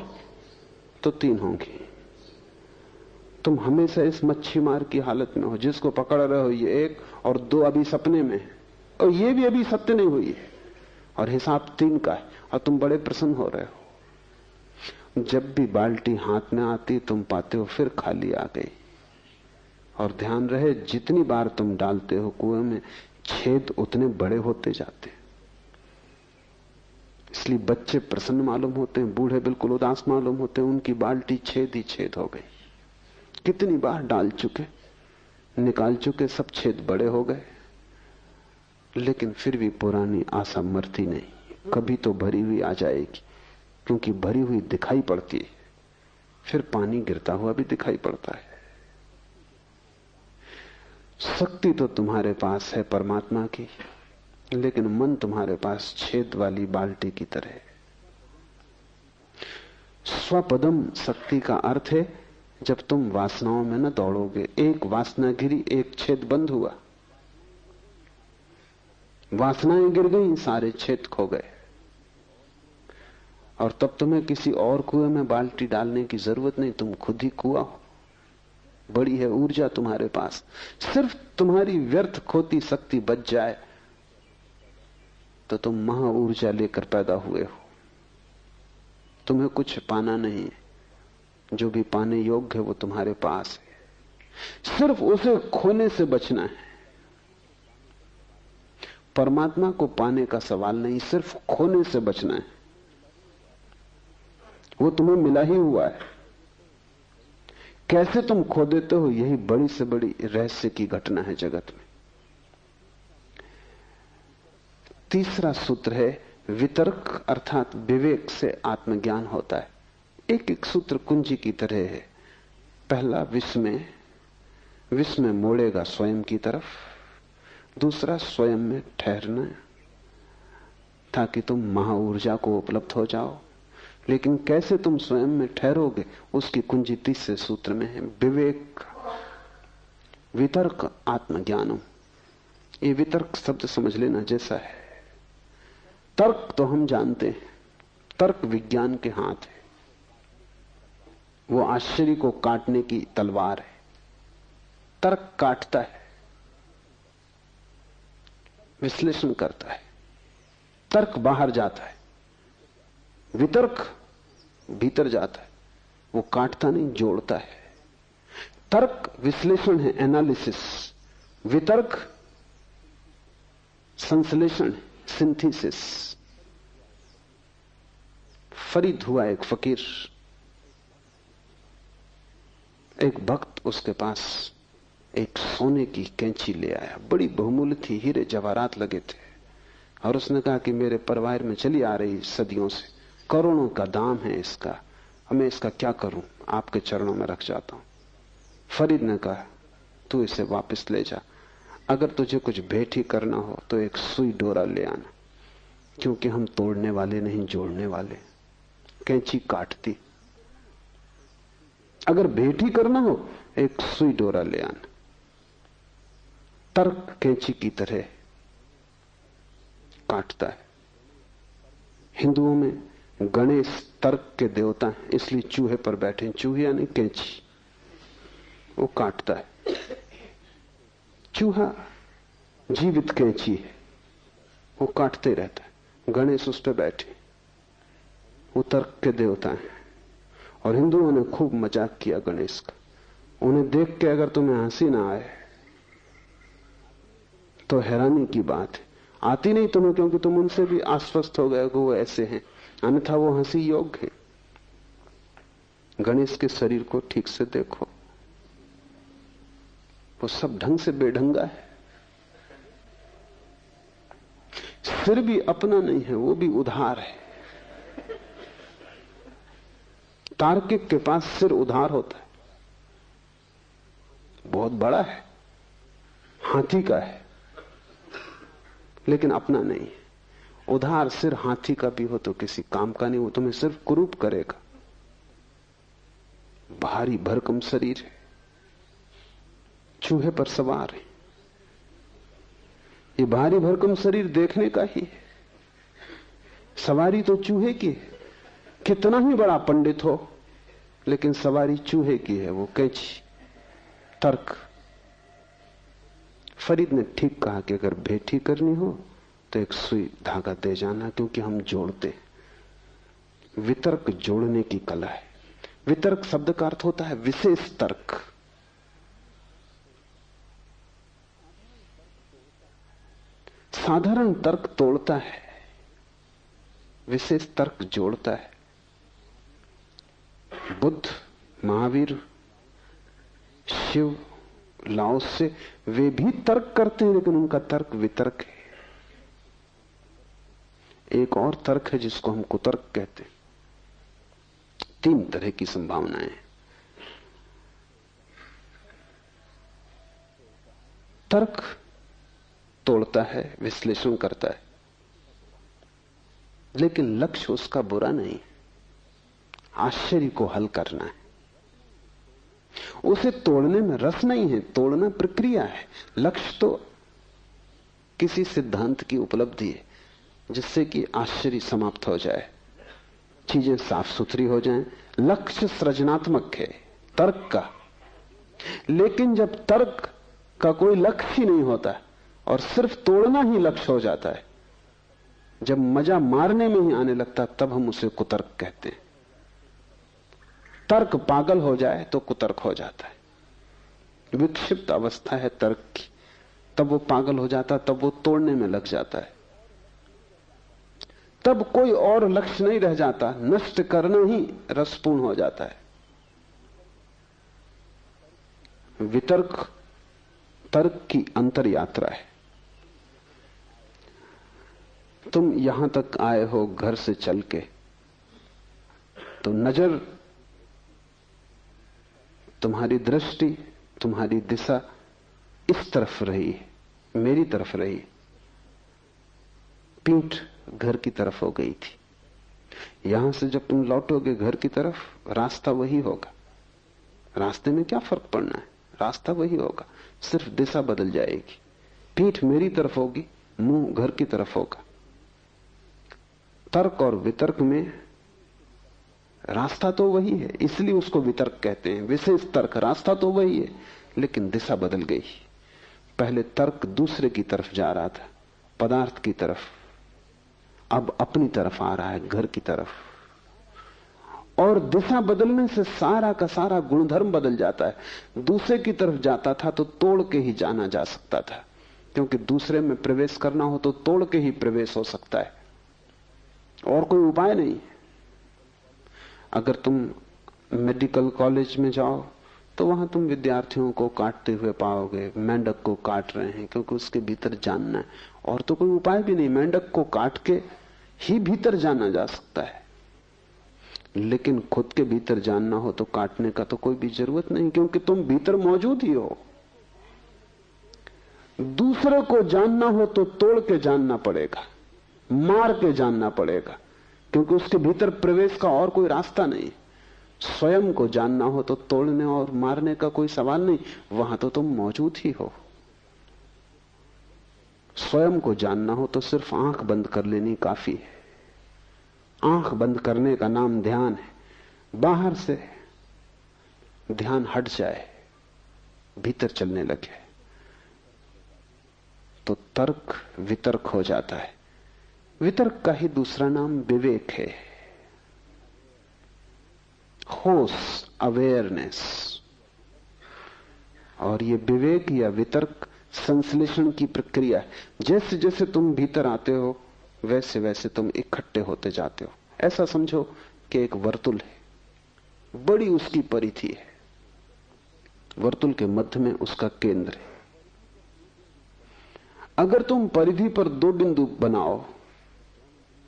तो 3 होंगी। तुम हमेशा इस मच्छी मार की हालत में हो, जिसको पकड़ रहे हो ये 1 और 2 अभी सपने में है, और ये भी अभी सत्य नहीं हुई है, और हिसाब 3 का है, और तुम बड़े प्रसन्न हो रहे हो। जब भी बाल्टी हाथ में आती तुम पाते हो फिर खाली आ गई। और ध्यान रहे, जितनी बार तुम डालते हो कुएं में, छेद उतने बड़े होते जाते हैं। इसलिए बच्चे प्रसन्न मालूम होते हैं, बूढ़े बिल्कुल उदास मालूम होते हैं, उनकी बाल्टी छेद ही छेद हो गई। कितनी बार डाल चुके, निकाल चुके, सब छेद बड़े हो गए, लेकिन फिर भी पुरानी आशा मरती नहीं, कभी तो भरी हुई आ जाएगी, क्योंकि भरी हुई दिखाई पड़ती है, फिर पानी गिरता हुआ भी दिखाई पड़ता है। शक्ति तो तुम्हारे पास है परमात्मा की, लेकिन मन तुम्हारे पास छेद वाली बाल्टी की तरह है। स्वपदम शक्ति का अर्थ है जब तुम वासनाओं में न दौड़ोगे। एक वासना गिरी, एक छेद बंद हुआ, वासनाएं गिर गई, सारे छेद खो गए, और तब तुम्हें किसी और कुएं में बाल्टी डालने की जरूरत नहीं, तुम खुद ही कुआं हो। बड़ी है ऊर्जा तुम्हारे पास, सिर्फ तुम्हारी व्यर्थ खोती शक्ति बच जाए तो तुम महा ऊर्जा लेकर पैदा हुए हो। तुम्हें कुछ पाना नहीं है, जो भी पाने योग्य है वो तुम्हारे पास है, सिर्फ उसे खोने से बचना है। परमात्मा को पाने का सवाल नहीं, सिर्फ खोने से बचना है। वो तुम्हें मिला ही हुआ है, कैसे तुम खो देते हो, यही बड़ी से बड़ी रहस्य की घटना है जगत में। तीसरा सूत्र है वितर्क, अर्थात विवेक से आत्मज्ञान होता है। एक एक सूत्र कुंजी की तरह है। पहला विस्मय, विस्मय मोड़ेगा स्वयं की तरफ। दूसरा स्वयं में ठहरना, ताकि तुम महा ऊर्जा को उपलब्ध हो जाओ। लेकिन कैसे तुम स्वयं में ठहरोगे, उसकी कुंजी तीसरे सूत्र में है, विवेक। वितर्क आत्मज्ञानम, ये वितर्क शब्द समझ लेना जैसा है। तर्क तो हम जानते हैं, तर्क विज्ञान के हाथ है, वो आश्चर्य को काटने की तलवार है। तर्क काटता है, विश्लेषण करता है, तर्क बाहर जाता है, वितर्क भीतर जाता है, वो काटता नहीं, जोड़ता है। तर्क विश्लेषण है, एनालिसिस। वितर्क संश्लेषण है, सिंथेसिस। फरीद हुआ एक फकीर, एक भक्त उसके पास एक सोने की कैंची ले आया, बड़ी बहुमूल्य थी, हीरे जवाहरात लगे थे, और उसने कहा कि मेरे परिवार में चली आ रही सदियों से, करोड़ों का दाम है इसका, मैं इसका क्या करूं, आपके चरणों में रख जाता हूं। फरीद ने कहा तू इसे वापस ले जा, अगर तुझे कुछ भेंट ही करना हो तो एक सुई डोरा ले आना, क्योंकि हम तोड़ने वाले नहीं, जोड़ने वाले। कैंची काटती, अगर भेंट ही करना हो एक सुई डोरा ले आना। तर्क कैंची की तरह काटता है। हिंदुओं में गणेश तर्क के देवता हैं, इसलिए चूहे पर बैठे। चूहे यानी कैंची, वो काटता है। चूहा जीवित कैंची है, वो काटते रहता है। गणेश उस पर बैठे, वो तर्क के देवता हैं। और हिंदुओं ने खूब मजाक किया गणेश का। उन्हें देख के अगर तुम्हें हंसी ना आए तो हैरानी की बात है। आती नहीं तुम्हें, क्योंकि तुम उनसे भी आश्वस्त हो गए कि वो ऐसे हैं, अन्यथा वो हंसी योग्य है। गणेश के शरीर को ठीक से देखो, वो सब ढंग से बेढंगा है। सिर भी अपना नहीं है, वो भी उधार है। तार्किक के पास सिर उधार होता है, बहुत बड़ा है, हाथी का है, लेकिन अपना नहीं है। उधार सिर हाथी का भी हो तो किसी काम का नहीं, वो तुम्हें सिर्फ कुरूप करेगा। भारी भरकम शरीर है, चूहे पर सवार है। ये भारी भरकम शरीर देखने का ही है, सवारी तो चूहे की है। कितना ही बड़ा पंडित हो, लेकिन सवारी चूहे की है, वो कैंची, तर्क। फरीद ने ठीक कहा कि अगर भेंट ही करनी हो तो एक सुई धागा दे जाना, क्योंकि हम जोड़ते। वितर्क जोड़ने की कला है। वितर्क शब्द का अर्थ होता है विशेष तर्क। साधारण तर्क तोड़ता है, विशेष तर्क जोड़ता है। बुद्ध, महावीर, शिव, लाओसे, वे भी तर्क करते हैं, लेकिन उनका तर्क वितर्क है। एक और तर्क है जिसको हम कुतर्क कहते हैं। 3 तरह की संभावनाएं हैं। तर्क तोड़ता है, विश्लेषण करता है, लेकिन लक्ष्य उसका बुरा नहीं, आश्चर्य को हल करना है। उसे तोड़ने में रस नहीं है, तोड़ना प्रक्रिया है। लक्ष्य तो किसी सिद्धांत की उपलब्धि है जिससे कि आश्चर्य समाप्त हो जाए, चीजें साफ सुथरी हो जाएं। लक्ष्य सृजनात्मक है तर्क का। लेकिन जब तर्क का कोई लक्ष्य ही नहीं होता और सिर्फ तोड़ना ही लक्ष्य हो जाता है, जब मजा मारने में ही आने लगता, तब हम उसे कुतर्क कहते हैं। तर्क पागल हो जाए तो कुतर्क हो जाता है। विक्षिप्त अवस्था है तर्क की, तब वो पागल हो जाता, तब वो तोड़ने में लग जाता है। तब कोई और लक्ष्य नहीं रह जाता, नष्ट करना ही रसपूर्ण हो जाता है। वितर्क तर्क की अंतर यात्रा है। तुम यहां तक आए हो घर से चल के, तो नजर, तुम्हारी दृष्टि, तुम्हारी दिशा इस तरफ रही, मेरी तरफ रही। पीठ घर की तरफ हो गई थी। यहां से जब तुम लौटोगे घर की तरफ, रास्ता वही होगा। रास्ते में क्या फर्क पड़ना है, रास्ता वही होगा, सिर्फ दिशा बदल जाएगी। पीठ मेरी तरफ होगी, मुंह घर की तरफ होगा। तर्क और वितर्क में रास्ता तो वही है, इसलिए उसको वितर्क कहते हैं। विशेष तर्क, रास्ता तो वही है, लेकिन दिशा बदल गई। पहले तर्क दूसरे की तरफ जा रहा था, पदार्थ की तरफ, अब अपनी तरफ आ रहा है, घर की तरफ। और दिशा बदलने से सारा का सारा गुणधर्म बदल जाता है। दूसरे की तरफ जाता था तो तोड़ के ही जाना जा सकता था, क्योंकि दूसरे में प्रवेश करना हो तो तोड़ के ही प्रवेश हो सकता है, और कोई उपाय नहीं। अगर तुम मेडिकल कॉलेज में जाओ तो वहां तुम विद्यार्थियों को काटते हुए पाओगे, मेंढक को काट रहे हैं, क्योंकि उसके भीतर जानना है, और तो कोई उपाय भी नहीं। मेंढक को काट के ही भीतर जाना जा सकता है, लेकिन खुद के भीतर जानना हो तो काटने का तो कोई भी जरूरत नहीं, क्योंकि तुम भीतर मौजूद ही हो। दूसरे को जानना हो तो तोड़ के जानना पड़ेगा, मार के जानना पड़ेगा, क्योंकि उसके भीतर प्रवेश का और कोई रास्ता नहीं। स्वयं को जानना हो तो तोड़ने और मारने का कोई सवाल नहीं, वहां तो तुम मौजूद ही हो। स्वयं को जानना हो तो सिर्फ आंख बंद कर लेनी काफी है। आंख बंद करने का नाम ध्यान है। बाहर से ध्यान हट जाए, भीतर चलने लगे तो तर्क वितर्क हो जाता है। वितर्क का ही दूसरा नाम विवेक है, होश, अवेयरनेस। और ये विवेक या वितर्क संश्लेषण की प्रक्रिया है। जैसे जैसे तुम भीतर आते हो वैसे वैसे तुम इकट्ठे होते जाते हो। ऐसा समझो कि एक वर्तुल है, बड़ी उसकी परिधि है, वर्तुल के मध्य में उसका केंद्र है। अगर तुम परिधि पर दो बिंदु बनाओ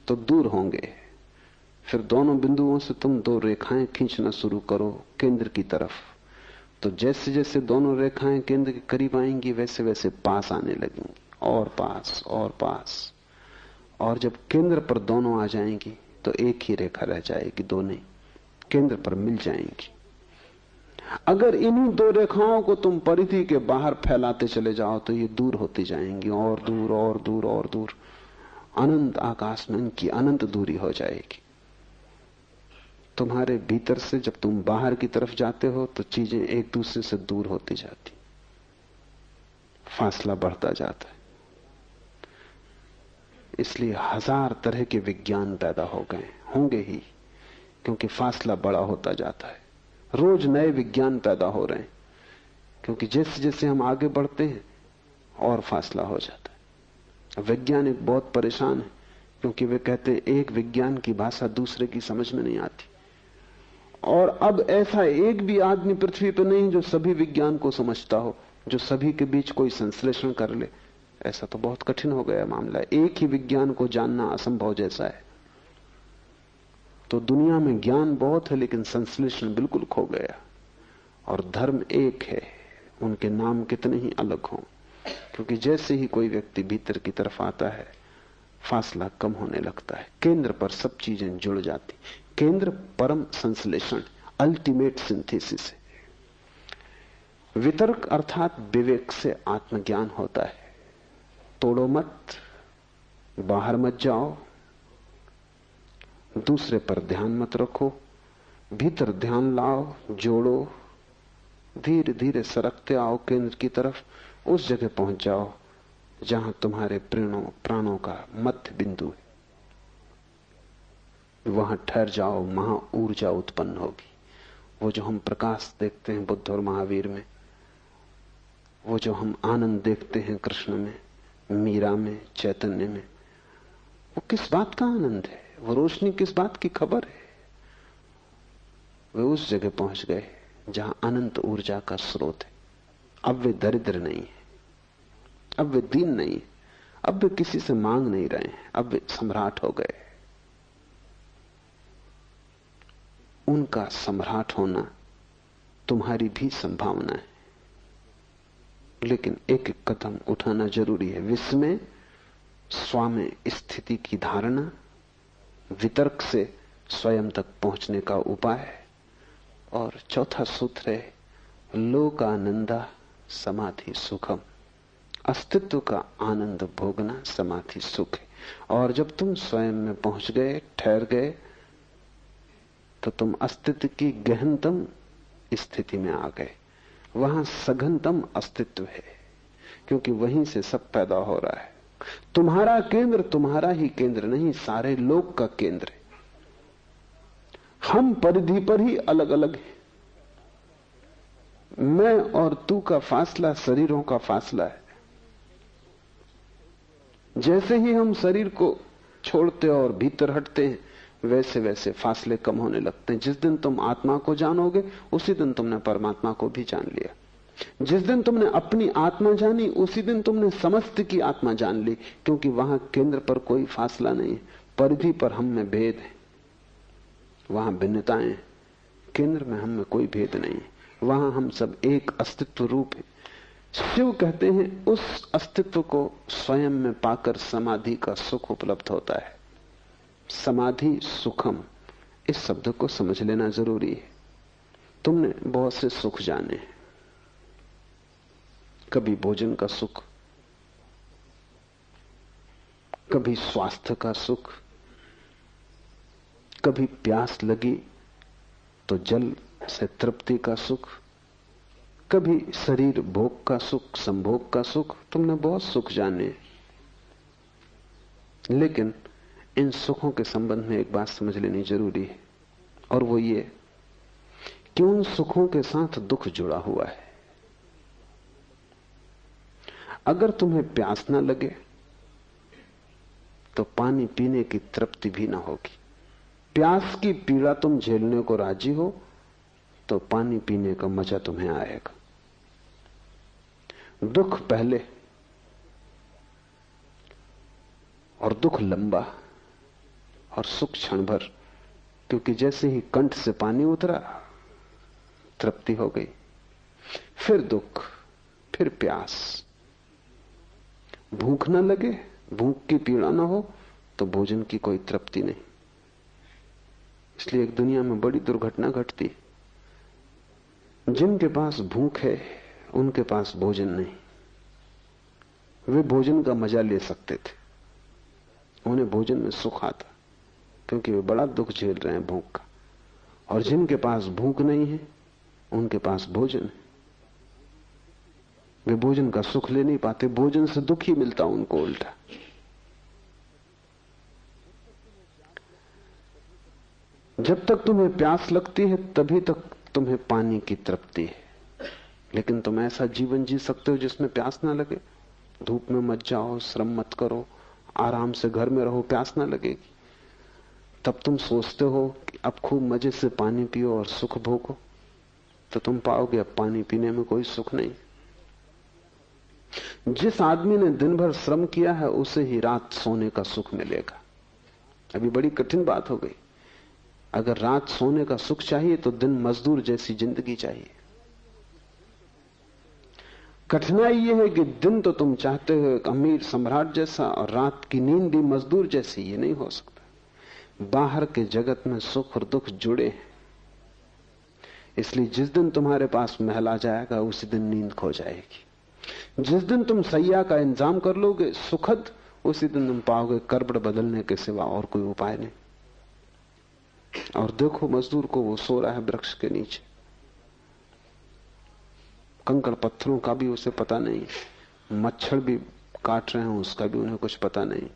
तो दूर होंगे, फिर दोनों बिंदुओं से तुम दो रेखाएं खींचना शुरू करो केंद्र की तरफ, तो जैसे जैसे दोनों रेखाएं केंद्र के करीब आएंगी वैसे वैसे पास आने लगेंगी, और पास और पास, और जब केंद्र पर दोनों आ जाएंगी तो एक ही रेखा रह जाएगी, दो नहीं, केंद्र पर मिल जाएंगी। अगर इन्हीं दो रेखाओं को तुम परिधि के बाहर फैलाते चले जाओ तो ये दूर होती जाएंगी, और दूर और दूर और दूर, अनंत आकाश में इनकी अनंत दूरी हो जाएगी। तुम्हारे भीतर से जब तुम बाहर की तरफ जाते हो तो चीजें एक दूसरे से दूर होती जाती, फासला बढ़ता जाता है। इसलिए हजार तरह के विज्ञान पैदा हो गए, होंगे ही, क्योंकि फासला बड़ा होता जाता है। रोज नए विज्ञान पैदा हो रहे हैं, क्योंकि जैसे जैसे हम आगे बढ़ते हैं और फासला हो जाता है। वैज्ञानिक बहुत परेशान है, क्योंकि वे कहते हैं एक विज्ञान की भाषा दूसरे की समझ में नहीं आती, और अब ऐसा एक भी आदमी पृथ्वी पर नहीं जो सभी विज्ञान को समझता हो, जो सभी के बीच कोई संश्लेषण कर ले। ऐसा तो बहुत कठिन हो गया मामला, एक ही विज्ञान को जानना असंभव जैसा है। तो दुनिया में ज्ञान बहुत है लेकिन संश्लेषण बिल्कुल खो गया। और धर्म एक है, उनके नाम कितने ही अलग हों, क्योंकि जैसे ही कोई व्यक्ति भीतर की तरफ आता है फासला कम होने लगता है, केंद्र पर सब चीजें जुड़ जाती। केंद्र परम संश्लेषण, अल्टीमेट सिंथेसिस है। वितर्क अर्थात विवेक से आत्मज्ञान होता है। तोड़ो मत, बाहर मत जाओ, दूसरे पर ध्यान मत रखो, भीतर ध्यान लाओ, जोड़ो, धीरे धीरे सरकते आओ केंद्र की तरफ। उस जगह पहुंच जाओ जहां तुम्हारे प्राणों का मध्य बिंदु है। वहां ठहर जाओ, वहां ऊर्जा उत्पन्न होगी। वो जो हम प्रकाश देखते हैं बुद्ध और महावीर में, वो जो हम आनंद देखते हैं कृष्ण में, मीरा में, चैतन्य में, वो किस बात का आनंद है? वो रोशनी किस बात की खबर है? वे उस जगह पहुंच गए जहां अनंत ऊर्जा का स्रोत है। अब वे दरिद्र नहीं है, अब वे दीन नहीं है, अब वे किसी से मांग नहीं रहे हैं, अब वे सम्राट हो गए। उनका सम्राट होना तुम्हारी भी संभावना है, लेकिन एक एक कदम उठाना जरूरी है। विस्मय, स्वामी स्थिति की धारणा, वितर्क से स्वयं तक पहुंचने का उपाय, और चौथा सूत्र है लोकानंदा समाधि सुखम। अस्तित्व का आनंद भोगना समाधि सुख है। और जब तुम स्वयं में पहुंच गए, ठहर गए, तो तुम अस्तित्व की गहनतम स्थिति में आ गए। वहां सघनतम अस्तित्व है, क्योंकि वहीं से सब पैदा हो रहा है। तुम्हारा केंद्र तुम्हारा ही केंद्र नहीं, सारे लोक का केंद्र है। हम परिधि पर ही अलग अलग हैं। मैं और तू का फासला शरीरों का फासला है। जैसे ही हम शरीर को छोड़ते और भीतर हटते हैं, वैसे वैसे फासले कम होने लगते हैं। जिस दिन तुम आत्मा को जानोगे, उसी दिन तुमने परमात्मा को भी जान लिया। जिस दिन तुमने अपनी आत्मा जानी, उसी दिन तुमने समस्त की आत्मा जान ली, क्योंकि वहां केंद्र पर कोई फासला नहीं है। परिधि पर हम में भेद है, वहां भिन्नताएं, केंद्र में हम में कोई भेद नहीं है। वहां हम सब एक अस्तित्व रूप है। शिव कहते हैं उस अस्तित्व को स्वयं में पाकर समाधि का सुख उपलब्ध होता है। समाधि सुखम, इस शब्द को समझ लेना जरूरी है। तुमने बहुत से सुख जाने, कभी भोजन का सुख, कभी स्वास्थ्य का सुख, कभी प्यास लगी तो जल से तृप्ति का सुख, कभी शरीर भोग का सुख, संभोग का सुख। तुमने बहुत सुख जाने, लेकिन इन सुखों के संबंध में एक बात समझ लेनी जरूरी है, और वो ये कि उन सुखों के साथ दुख जुड़ा हुआ है। अगर तुम्हें प्यास ना लगे तो पानी पीने की तृप्ति भी ना होगी। प्यास की पीड़ा तुम झेलने को राजी हो तो पानी पीने का मजा तुम्हें आएगा। दुख पहले और दुख लंबा और सुख क्षण भर, क्योंकि जैसे ही कंठ से पानी उतरा तृप्ति हो गई। फिर दुख, फिर प्यास। भूख न लगे, भूख की पीड़ा न हो तो भोजन की कोई तृप्ति नहीं। इसलिए एक दुनिया में बड़ी दुर्घटना घटती। जिनके पास भूख है उनके पास भोजन नहीं। वे भोजन का मजा ले सकते थे, उन्हें भोजन में सुख आता, क्योंकि वे बड़ा दुख झेल रहे हैं भूख का। और जिनके पास भूख नहीं है उनके पास भोजन है, वे भोजन का सुख ले नहीं पाते, भोजन से दुख ही मिलता उनको उल्टा। जब तक तुम्हें प्यास लगती है तभी तक तुम्हें पानी की तृप्ति है, लेकिन तुम ऐसा जीवन जी सकते हो जिसमें प्यास ना लगे। धूप में मत जाओ, श्रम मत करो, आराम से घर में रहो, प्यास ना लगेगी। तब तुम सोचते हो कि अब खूब मजे से पानी पियो और सुख भोगो, तो तुम पाओगे अब पानी पीने में कोई सुख नहीं। जिस आदमी ने दिन भर श्रम किया है उसे ही रात सोने का सुख मिलेगा। अभी बड़ी कठिन बात हो गई। अगर रात सोने का सुख चाहिए तो दिन मजदूर जैसी जिंदगी चाहिए। कठिनाई यह है कि दिन तो तुम चाहते हो एक अमीर सम्राट जैसा, और रात की नींद भी मजदूर जैसी। ये नहीं हो सकता। बाहर के जगत में सुख और दुख जुड़े हैं, इसलिए जिस दिन तुम्हारे पास महल आ जाएगा उसी दिन नींद खो जाएगी। जिस दिन तुम सैया का इंतजाम कर लोगे सुखद, उसी दिन तुम पाओगे करबड़ बदलने के सिवा और कोई उपाय नहीं। और देखो मजदूर को, वो सो रहा है वृक्ष के नीचे, कंकड़ पत्थरों का भी उसे पता नहीं, मच्छर भी काट रहे हैं उसका भी उन्हें कुछ पता नहीं,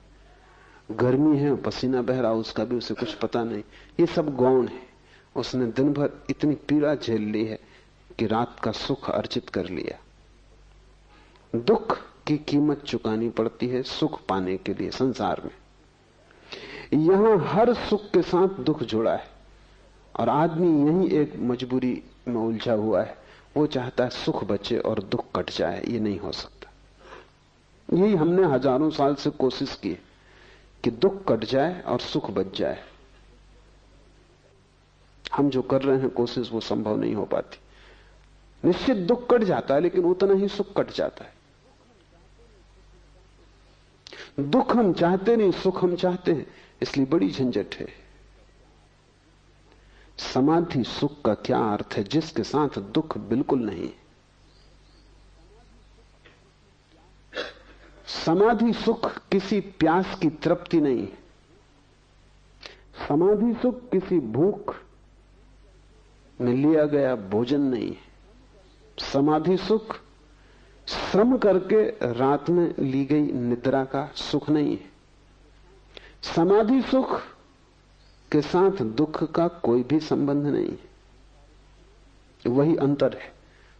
गर्मी है पसीना बह रहा उसका भी उसे कुछ पता नहीं। ये सब गौण है। उसने दिन भर इतनी पीड़ा झेल ली है कि रात का सुख अर्जित कर लिया। दुख की कीमत चुकानी पड़ती है सुख पाने के लिए संसार में। यहां हर सुख के साथ दुख जुड़ा है, और आदमी यही एक मजबूरी में उलझा हुआ है। वो चाहता है सुख बचे और दुख कट जाए। ये नहीं हो सकता। यही हमने हजारों साल से कोशिश की कि दुख कट जाए और सुख बच जाए। हम जो कर रहे हैं कोशिश, वो संभव नहीं हो पाती। निश्चित दुख कट जाता है, लेकिन उतना ही सुख कट जाता है। दुख हम चाहते नहीं, सुख हम चाहते हैं, इसलिए बड़ी झंझट है। समाधि सुख का क्या अर्थ है जिसके साथ दुख बिल्कुल नहीं। समाधि सुख किसी प्यास की तृप्ति नहीं। समाधि सुख किसी भूख में लिया गया भोजन नहीं। समाधि सुख श्रम करके रात में ली गई निद्रा का सुख नहीं है। समाधि सुख के साथ दुख का कोई भी संबंध नहीं। वही अंतर है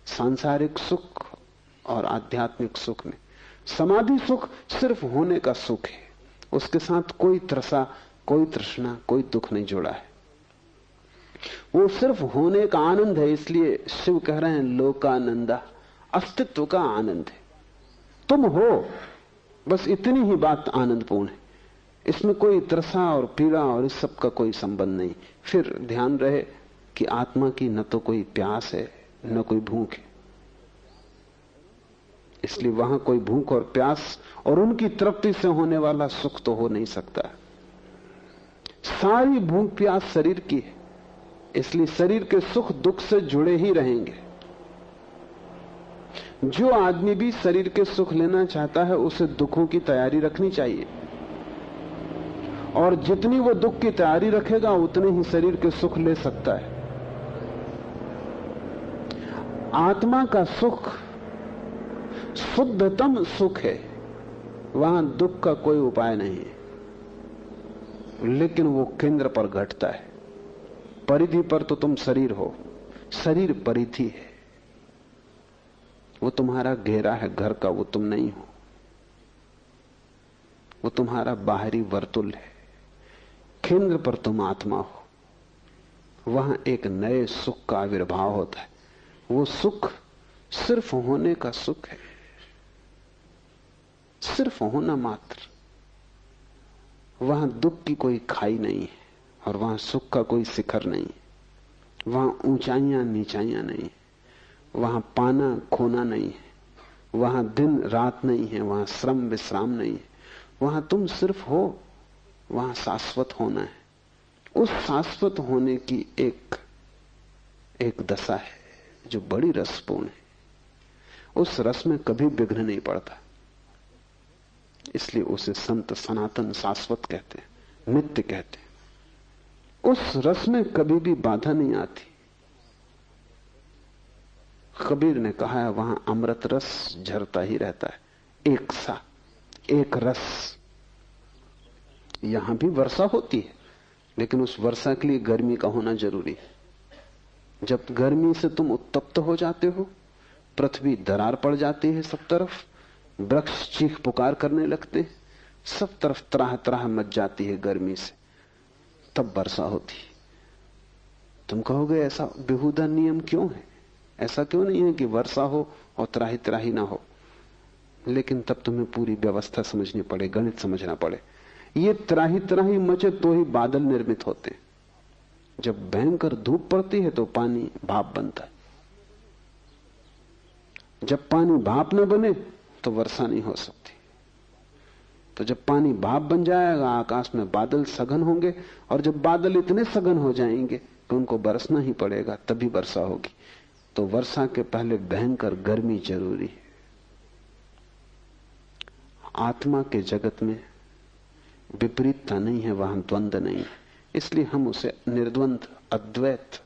सांसारिक सुख और आध्यात्मिक सुख में। समाधि सुख सिर्फ होने का सुख है, उसके साथ कोई त्रसा, कोई तृष्णा, कोई दुख नहीं जुड़ा है। वो सिर्फ होने का आनंद है। इसलिए शिव कह रहे हैं लोकानंदा, अस्तित्व का आनंद है। तुम हो, बस इतनी ही बात आनंदपूर्ण है। इसमें कोई त्रसा और पीड़ा और इस सब का कोई संबंध नहीं। फिर ध्यान रहे कि आत्मा की न तो कोई प्यास है न कोई भूख है। इसलिए वहां कोई भूख और प्यास और उनकी तृप्ति से होने वाला सुख तो हो नहीं सकता। सारी भूख प्यास शरीर की है, इसलिए शरीर के सुख दुख से जुड़े ही रहेंगे। जो आदमी भी शरीर के सुख लेना चाहता है उसे दुखों की तैयारी रखनी चाहिए, और जितनी वो दुख की तैयारी रखेगा उतने ही शरीर के सुख ले सकता है। आत्मा का सुख शुद्धतम सुख है, वहां दुख का कोई उपाय नहीं है, लेकिन वो केंद्र पर घटता है। परिधि पर तो तुम शरीर हो, शरीर परिधि है, वो तुम्हारा घेरा है घर का, वो तुम नहीं हो। वो तुम्हारा बाहरी वर्तुल है। केंद्र पर तुम आत्मा हो, वहां एक नए सुख का आविर्भाव होता है। वो सुख सिर्फ होने का सुख है, सिर्फ होना मात्र। वहां दुख की कोई खाई नहीं है और वहां सुख का कोई शिखर नहीं है। वहां ऊंचाइयां नीचाइयां नहीं है, वहां पाना खोना नहीं है, वहां दिन रात नहीं है, वहां श्रम विश्राम नहीं है। वहां तुम सिर्फ हो, वहां शाश्वत होना है। उस शाश्वत होने की एक दशा है जो बड़ी रसपूर्ण है। उस रस में कभी विघ्न नहीं पड़ता, इसलिए उसे संत सनातन शाश्वत कहते हैं, नित्य कहते हैं। उस रस में कभी भी बाधा नहीं आती। कबीर ने कहा है वहां अमृत रस झरता ही रहता है, एक सा एक रस। यहां भी वर्षा होती है, लेकिन उस वर्षा के लिए गर्मी का होना जरूरी है। जब गर्मी से तुम उत्तप्त हो जाते हो, पृथ्वी दरार पड़ जाती है, सब तरफ वृक्ष चीख पुकार करने लगते हैं, सब तरफ त्राह त्राह मच जाती है गर्मी से, तब वर्षा होती। तुम कहोगे ऐसा बेहुदा नियम क्यों है? ऐसा क्यों नहीं है कि वर्षा हो और त्राही त्राही ना हो? लेकिन तब तुम्हें पूरी व्यवस्था समझनी पड़े, गणित समझना पड़े। ये त्राही त्राही मचे तो ही बादल निर्मित होते। जब भयंकर धूप पड़ती है तो पानी भाप बनता है। जब पानी भाप न बने तो वर्षा नहीं हो सकती। तो जब पानी भाप बन जाएगा, आकाश में बादल सघन होंगे, और जब बादल इतने सघन हो जाएंगे कि उनको बरसना ही पड़ेगा, तभी वर्षा होगी। तो वर्षा के पहले भयंकर गर्मी जरूरी है। आत्मा के जगत में विपरीतता नहीं है, वहां द्वंद्व नहीं है। इसलिए हम उसे निर्द्वंद, अद्वैत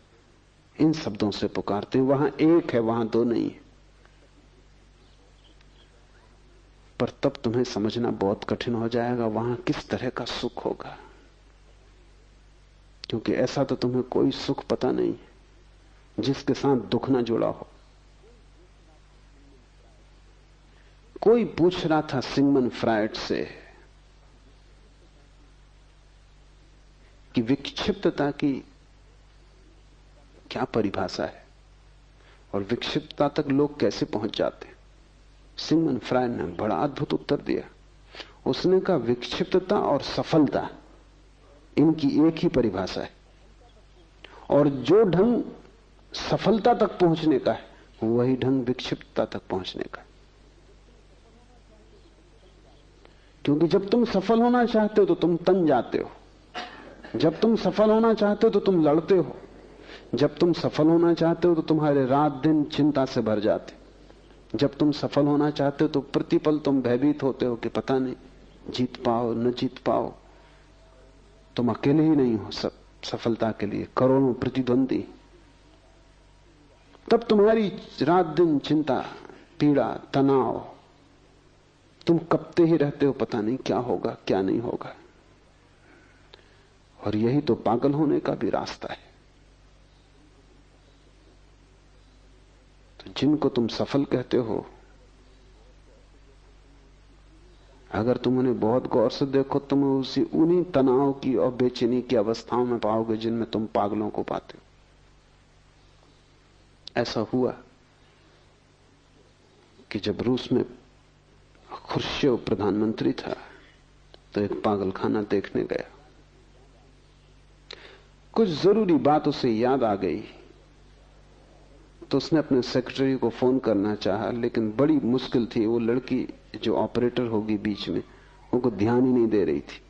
इन शब्दों से पुकारते हैं। वहां एक है, वहां दो नहीं है। पर तब तुम्हें समझना बहुत कठिन हो जाएगा वहां किस तरह का सुख होगा, क्योंकि ऐसा तो तुम्हें कोई सुख पता नहीं जिसके साथ दुख ना जुड़ा हो। कोई पूछ रहा था सिगमंड फ्रायड से कि विक्षिप्तता की क्या परिभाषा है और विक्षिप्तता तक लोग कैसे पहुंच जाते हैं। सिगमंड फ्रायड ने बड़ा अद्भुत उत्तर दिया। उसने कहा विक्षिप्तता और सफलता इनकी एक ही परिभाषा है, और जो ढंग सफलता तक पहुंचने का है वही ढंग विक्षिप्तता तक पहुंचने का है। क्योंकि जब तुम सफल होना चाहते हो तो तुम तन जाते हो, जब तुम सफल होना चाहते हो तो तुम लड़ते हो, जब तुम सफल होना चाहते हो तो तुम्हारे रात दिन चिंता से भर जाते, जब तुम सफल होना चाहते हो तो प्रतिपल तुम भयभीत होते हो कि पता नहीं जीत पाओ न जीत पाओ। तुम अकेले ही नहीं हो सब सफलता के लिए, करोड़ों प्रतिद्वंदी। तब तुम्हारी रात दिन चिंता, पीड़ा, तनाव, तुम कपते ही रहते हो, पता नहीं क्या होगा क्या नहीं होगा। और यही तो पागल होने का भी रास्ता है। तो जिनको तुम सफल कहते हो, अगर तुम उन्हें बहुत गौर से देखो, तुम उन्हीं तनाव की और बेचैनी की अवस्थाओं में पाओगे जिनमें तुम पागलों को पाते हो। ऐसा हुआ कि जब रूस में खुर्शीव प्रधानमंत्री था तो एक पागलखाना देखने गया। कुछ जरूरी बात उसे याद आ गई तो उसने अपने सेक्रेटरी को फोन करना चाहा, लेकिन बड़ी मुश्किल थी। वो लड़की जो ऑपरेटर होगी बीच में, उनको ध्यान ही नहीं दे रही थी।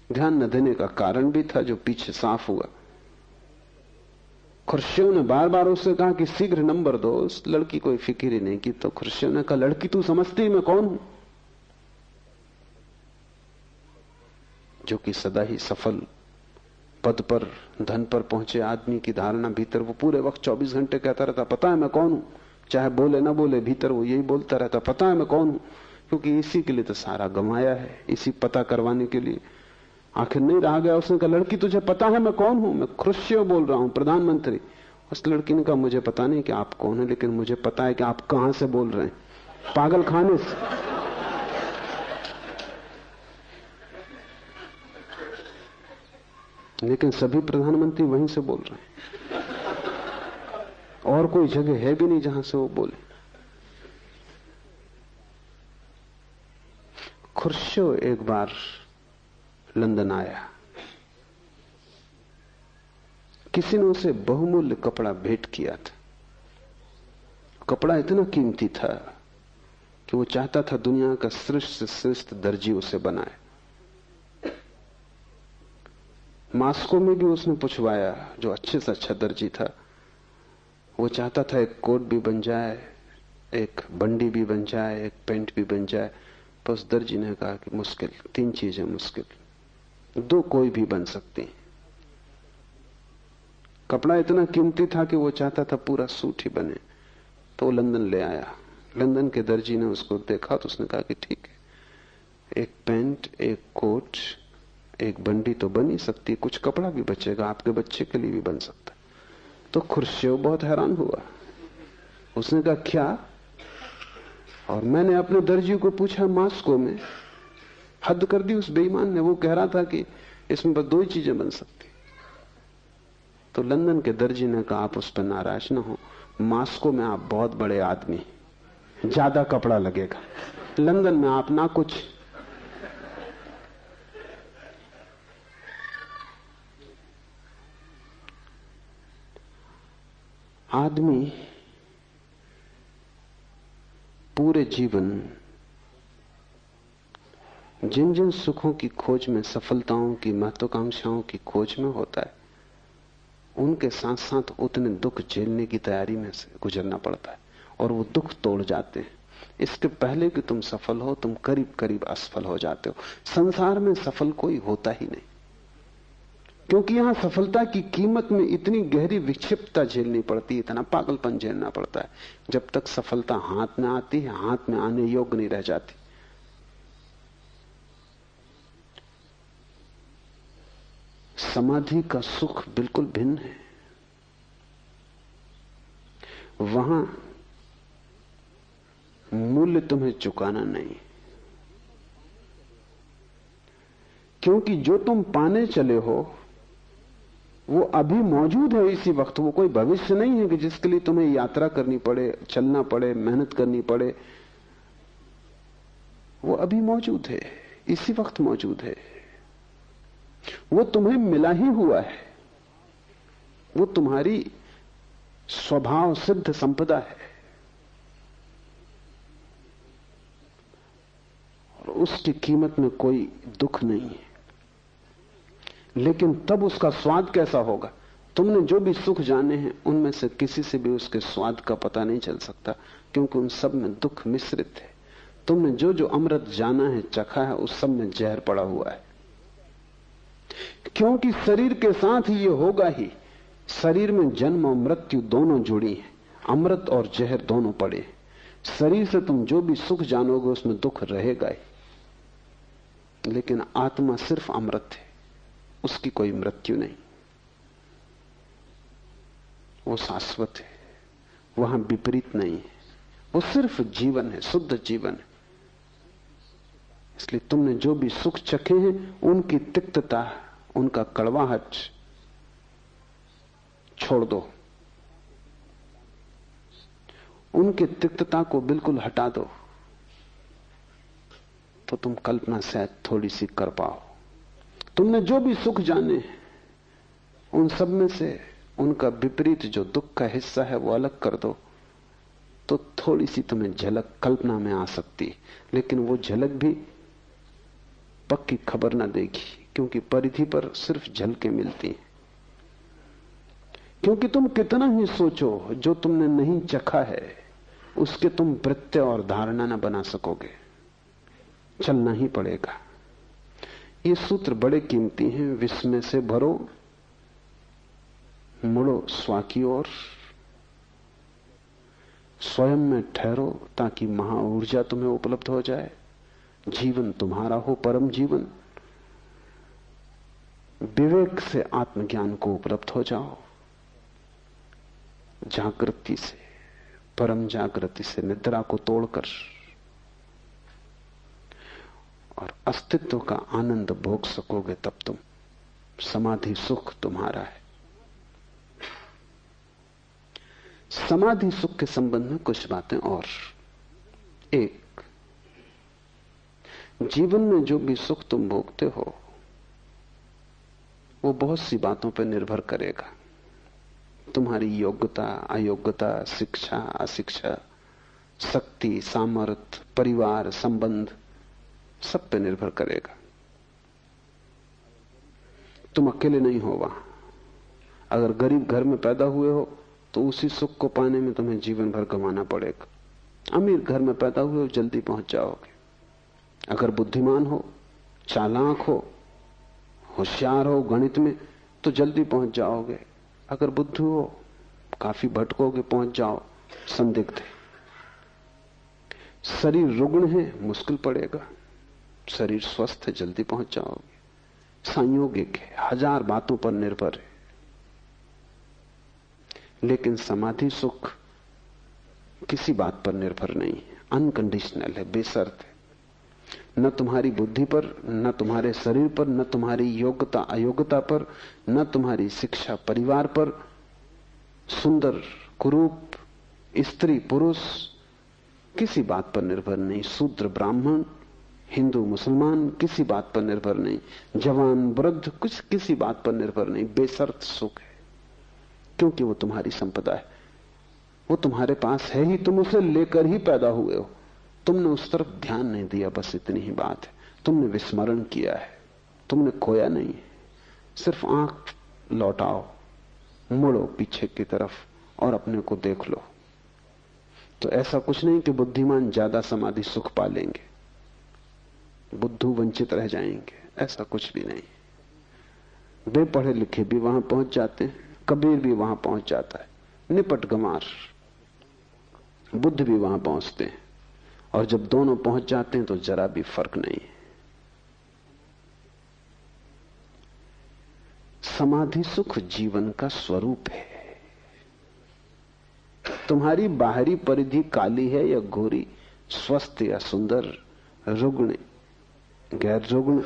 ध्यान न देने का कारण भी था जो पीछे साफ हुआ। खुर्शीव ने बार बार उससे कहा कि शीघ्र नंबर दो। उस लड़की कोई फिक्र ही नहीं की। तो खुर्शीव ने कहा, लड़की तू समझती मैं कौन हूं? जो कि सदा ही सफल पद पर, धन पर पहुंचे आदमी की धारणा भीतर वो पूरे वक्त 24 घंटे कहता रहता, पता है मैं कौन हूं। चाहे बोले ना बोले, भीतर वो यही बोलता रहता, पता है मैं कौन हूं। क्योंकि इसी के लिए तो सारा गंवाया है, इसी पता करवाने के लिए। आखिर नहीं रहा गया। उसने कहा, लड़की तुझे पता है मैं कौन हूं? मैं खुर्शीव बोल रहा हूं, प्रधानमंत्री। उस लड़की ने कहा, मुझे पता नहीं कि आप कौन है, लेकिन मुझे पता है कि आप कहां से बोल रहे हैं, पागल खाने से। लेकिन सभी प्रधानमंत्री वहीं से बोल रहे हैं, और कोई जगह है भी नहीं जहां से वो बोले। खुर्शीव एक बार लंदन आया। किसी ने उसे बहुमूल्य कपड़ा भेंट किया था। कपड़ा इतना कीमती था कि वो चाहता था दुनिया का श्रेष्ठ से श्रेष्ठ दर्जी उसे बनाए। मास्को में भी उसने पूछवाया, जो अच्छे से अच्छा दर्जी था। वो चाहता था एक कोट भी बन जाए, एक बंडी भी बन जाए, एक पैंट भी बन जाए। तो उस दर्जी ने कहा कि मुश्किल, 3 चीजें मुश्किल, 2 कोई भी बन सकती। कपड़ा इतना कीमती था कि वो चाहता था पूरा सूट ही बने। तो वो लंदन ले आया। लंदन के दर्जी ने उसको देखा तो उसने कहा कि ठीक है, एक पैंट, एक कोट, एक बंडी तो बन ही सकती, कुछ कपड़ा भी बचेगा, आपके बच्चे के लिए भी बन सकता। तो खुर्शीव बहुत हैरान हुआ। उसने कहा, क्या? और मैंने अपने दर्जी को पूछा मास्को में। हद कर दी उस बेईमान ने। वो कह रहा था कि इसमें बस 2 ही चीजें बन सकती। तो लंदन के दर्जी ने कहा, आप उस पर नाराज ना हो, मास्को में आप बहुत बड़े आदमी, ज्यादा कपड़ा लगेगा, लंदन में आप ना कुछ। आदमी पूरे जीवन जिन जिन सुखों की खोज में, सफलताओं की, महत्वाकांक्षाओं की खोज में होता है, उनके साथ साथ उतने दुख झेलने की तैयारी में से गुजरना पड़ता है, और वो दुख तोड़ जाते हैं। इसके पहले कि तुम सफल हो, तुम करीब करीब असफल हो जाते हो। संसार में सफल कोई होता ही नहीं, क्योंकि यहां सफलता की कीमत में इतनी गहरी विक्षिप्तता झेलनी पड़ती है, इतना पागलपन झेलना पड़ता है। जब तक सफलता हाथ में आती है, हाथ में आने योग्य नहीं रह जाती। समाधि का सुख बिल्कुल भिन्न है। वहां मूल्य तुम्हें चुकाना नहीं, क्योंकि जो तुम पाने चले हो वो अभी मौजूद है इसी वक्त। वो कोई भविष्य नहीं है कि जिसके लिए तुम्हें यात्रा करनी पड़े, चलना पड़े, मेहनत करनी पड़े। वो अभी मौजूद है, इसी वक्त मौजूद है। वो तुम्हें मिला ही हुआ है, वो तुम्हारी स्वभाव सिद्ध संपदा है, और उसकी कीमत में कोई दुख नहीं है। लेकिन तब उसका स्वाद कैसा होगा? तुमने जो भी सुख जाने हैं उनमें से किसी से भी उसके स्वाद का पता नहीं चल सकता, क्योंकि उन सब में दुख मिश्रित है। तुमने जो जो अमृत जाना है, चखा है, उस सब में जहर पड़ा हुआ है। क्योंकि शरीर के साथ ही ये होगा ही। शरीर में जन्म और मृत्यु दोनों जुड़ी हैं, अमृत और जहर दोनों पड़े हैं। शरीर से तुम जो भी सुख जानोगे उसमें दुख रहेगा ही। लेकिन आत्मा सिर्फ अमृत है, उसकी कोई मृत्यु नहीं, वो शाश्वत है, वहां विपरीत नहीं है, वो सिर्फ जीवन है, शुद्ध जीवन है। इसलिए तुमने जो भी सुख चखे हैं उनकी तिक्तता, उनका कड़वाहट छोड़ दो, उनकी तिक्तता को बिल्कुल हटा दो, तो तुम कल्पना शायद थोड़ी सी कर पाओ। तुमने जो भी सुख जाने उन सब में से उनका विपरीत जो दुख का हिस्सा है वो अलग कर दो, तो थोड़ी सी तुम्हें झलक कल्पना में आ सकती है। लेकिन वो झलक भी पक्की खबर ना देगी, क्योंकि परिधि पर सिर्फ झलकें मिलती हैं। क्योंकि तुम कितना ही सोचो, जो तुमने नहीं चखा है उसके तुम प्रत्यय और धारणा ना बना सकोगे, चलना ही पड़ेगा। ये सूत्र बड़े कीमती हैं। विस्मय से भरो, मुड़ो स्वा की ओर, स्वयं में ठहरो ताकि महा ऊर्जा तुम्हें उपलब्ध हो जाए, जीवन तुम्हारा हो परम जीवन। विवेक से आत्मज्ञान को उपलब्ध हो जाओ, जागृति से, परम जागृति से निद्रा को तोड़कर, और अस्तित्व का आनंद भोग सकोगे। तब तुम समाधि सुख तुम्हारा है। समाधि सुख के संबंध में कुछ बातें और। एक, जीवन में जो भी सुख तुम भोगते हो वो बहुत सी बातों पर निर्भर करेगा। तुम्हारी योग्यता, अयोग्यता, शिक्षा, अशिक्षा, शक्ति, सामर्थ्य, परिवार, संबंध, सब पे निर्भर करेगा। तुम अकेले नहीं हो वहां। अगर गरीब घर में पैदा हुए हो तो उसी सुख को पाने में तुम्हें जीवन भर गंवाना पड़ेगा। अमीर घर में पैदा हुए हो, जल्दी पहुंच जाओगे। अगर बुद्धिमान हो, चालाक हो, होशियार हो गणित में, तो जल्दी पहुंच जाओगे। अगर बुद्धू हो, काफी भटकोगे, पहुंच जाओ, संदिग्ध है। शरीर रुग्ण है, मुश्किल पड़ेगा। शरीर स्वस्थ है, जल्दी पहुंच जाओगे। संयोगिक है, हजार बातों पर निर्भर है। लेकिन समाधि सुख किसी बात पर निर्भर नहीं है, अनकंडीशनल है, बेशर्त है। न तुम्हारी बुद्धि पर, न तुम्हारे शरीर पर, न तुम्हारी योग्यता अयोग्यता पर, न तुम्हारी शिक्षा परिवार पर, सुंदर कुरूप, स्त्री पुरुष, किसी बात पर निर्भर नहीं। शूद्र ब्राह्मण, हिंदू मुसलमान, किसी बात पर निर्भर नहीं। जवान वृद्ध, कुछ किसी बात पर निर्भर नहीं। बेशर्त सुख है, क्योंकि वो तुम्हारी संपदा है, वो तुम्हारे पास है ही, तुम उसे लेकर ही पैदा हुए हो। तुमने उस तरफ ध्यान नहीं दिया, बस इतनी ही बात है। तुमने विस्मरण किया है, तुमने खोया नहीं है। सिर्फ आंख लौटाओ, मुड़ो पीछे की तरफ और अपने को देख लो। तो ऐसा कुछ नहीं कि बुद्धिमान ज्यादा समाधि सुख पा लेंगे, बुद्धू वंचित रह जाएंगे, ऐसा कुछ भी नहीं। बेपढ़े लिखे भी वहां पहुंच जाते हैं, कबीर भी वहां पहुंच जाता है, निपट गंवार बुद्ध भी वहां पहुंचते हैं। और जब दोनों पहुंच जाते हैं तो जरा भी फर्क नहीं है। समाधि सुख जीवन का स्वरूप है। तुम्हारी बाहरी परिधि काली है या गोरी, स्वस्थ या सुंदर, रुग्ण गैर रुग्ण,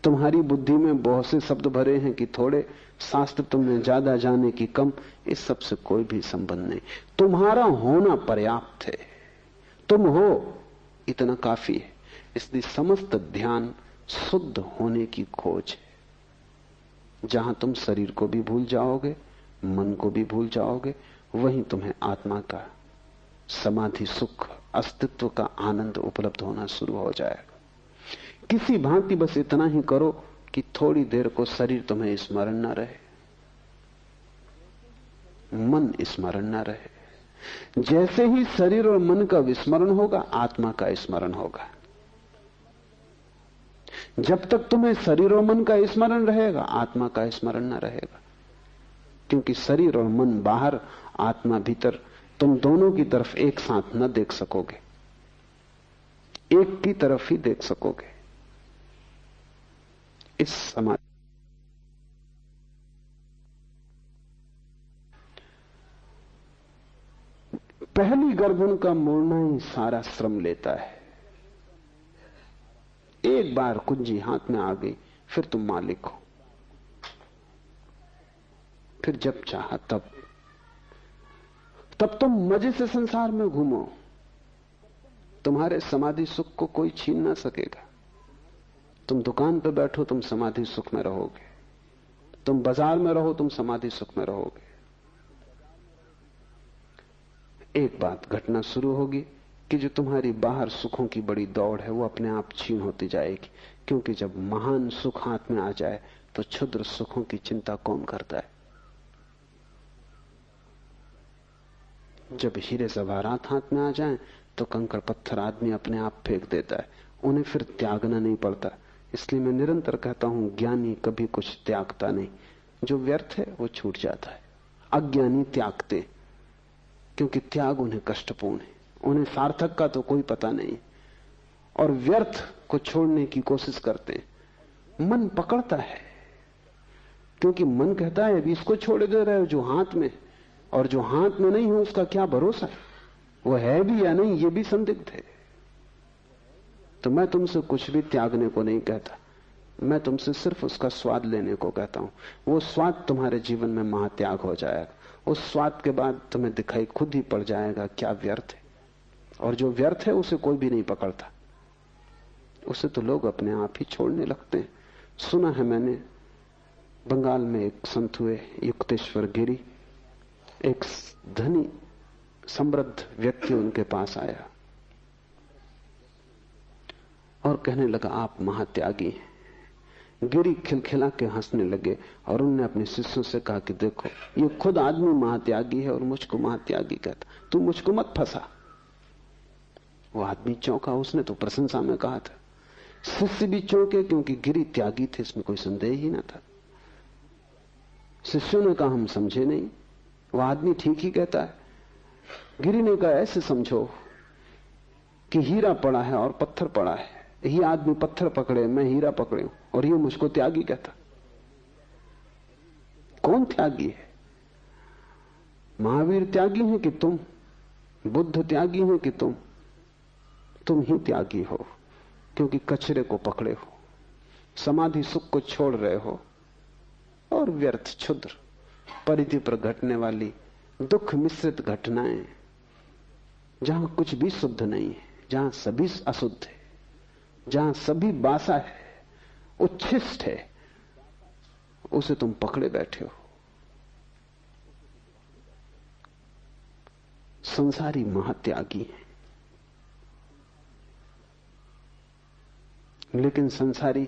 तुम्हारी बुद्धि में बहुत से शब्द भरे हैं कि थोड़े, शास्त्र तुमने ज्यादा जाने की कम, इस सब से कोई भी संबंध नहीं। तुम्हारा होना पर्याप्त है, तुम हो, इतना काफी है। इसलिए समस्त ध्यान शुद्ध होने की खोज है। जहां तुम शरीर को भी भूल जाओगे, मन को भी भूल जाओगे, वहीं तुम्हें आत्मा का समाधि सुख, अस्तित्व का आनंद उपलब्ध होना शुरू हो जाएगा। किसी भांति बस इतना ही करो कि थोड़ी देर को शरीर तुम्हें स्मरण न रहे, मन स्मरण न रहे। जैसे ही शरीर और मन का विस्मरण होगा, आत्मा का स्मरण होगा। जब तक तुम्हें शरीर और मन का स्मरण रहेगा, आत्मा का स्मरण न रहेगा। क्योंकि शरीर और मन बाहर, आत्मा भीतर, तुम दोनों की तरफ एक साथ न देख सकोगे, एक की तरफ ही देख सकोगे। इस समाधि पहली गर्दन का मोड़ना ही सारा श्रम लेता है। एक बार कुंजी हाथ में आ गई, फिर तुम मालिक हो। फिर जब चाहा तब तुम मजे से संसार में घूमो। तुम्हारे समाधि सुख को कोई छीन ना सकेगा। तुम दुकान पर बैठो, तुम समाधि सुख में रहोगे। तुम बाजार में रहो, तुम समाधि सुख में रहोगे। एक बात घटना शुरू होगी कि जो तुम्हारी बाहर सुखों की बड़ी दौड़ है वो अपने आप छीन होती जाएगी, क्योंकि जब महान सुख हाथ में आ जाए तो क्षुद्र सुखों की चिंता कौन करता है। जब हीरे जवाहरात हाथ में आ जाएं तो कंकड़ पत्थर आदमी अपने आप फेंक देता है, उन्हें फिर त्यागना नहीं पड़ता। इसलिए मैं निरंतर कहता हूं, ज्ञानी कभी कुछ त्यागता नहीं। जो व्यर्थ है वो छूट जाता है। अज्ञानी त्यागते, क्योंकि त्याग उन्हें कष्टपूर्ण है, उन्हें सार्थक का तो कोई पता नहीं, और व्यर्थ को छोड़ने की कोशिश करते हैं। मन पकड़ता है, क्योंकि मन कहता है अभी इसको छोड़ दे रहे हो जो हाथ में, और जो हाथ में नहीं हो उसका क्या भरोसा है, वो है भी या नहीं ये भी संदिग्ध है। तो मैं तुमसे कुछ भी त्यागने को नहीं कहता, मैं तुमसे सिर्फ उसका स्वाद लेने को कहता हूं। वो स्वाद तुम्हारे जीवन में महात्याग हो जाएगा। उस स्वाद के बाद तुम्हें दिखाई खुद ही पड़ जाएगा क्या व्यर्थ है, और जो व्यर्थ है उसे कोई भी नहीं पकड़ता, उसे तो लोग अपने आप ही छोड़ने लगते हैं। सुना है मैंने, बंगाल में एक संत हुए युक्तेश्वर गिरी, एक धनी समृद्ध व्यक्ति उनके पास आया और कहने लगा आप महात्यागी हैं। गिरी खिलखिला के हंसने लगे और उन्होंने अपने शिष्यों से कहा कि देखो ये खुद आदमी महात्यागी है और मुझको महात्यागी कहता, तू मुझको मत फंसा। वो आदमी चौंका, उसने तो प्रशंसा में कहा था। शिष्य भी चौंके, क्योंकि गिरी त्यागी थे, इसमें कोई संदेह ही ना था। शिष्यों ने कहा हम समझे नहीं, वो आदमी ठीक ही कहता है। गिरी ने कहा ऐसे समझो कि हीरा पड़ा है और पत्थर पड़ा है, ये आदमी पत्थर पकड़े, मैं हीरा पकड़े हूं, और ये मुझको त्यागी कहता। कौन त्यागी है? महावीर त्यागी है कि तुम? बुद्ध त्यागी है कि तुम? तुम ही त्यागी हो, क्योंकि कचरे को पकड़े हो, समाधि सुख को छोड़ रहे हो, और व्यर्थ क्षुद्र परिधि पर घटने वाली दुख मिश्रित घटनाएं, जहां कुछ भी शुद्ध नहीं है, जहां सभी अशुद्ध है, जहां सभी बासा है, उच्छिष्ट है, उसे तुम पकड़े बैठे हो। संसारी महात्यागी है, लेकिन संसारी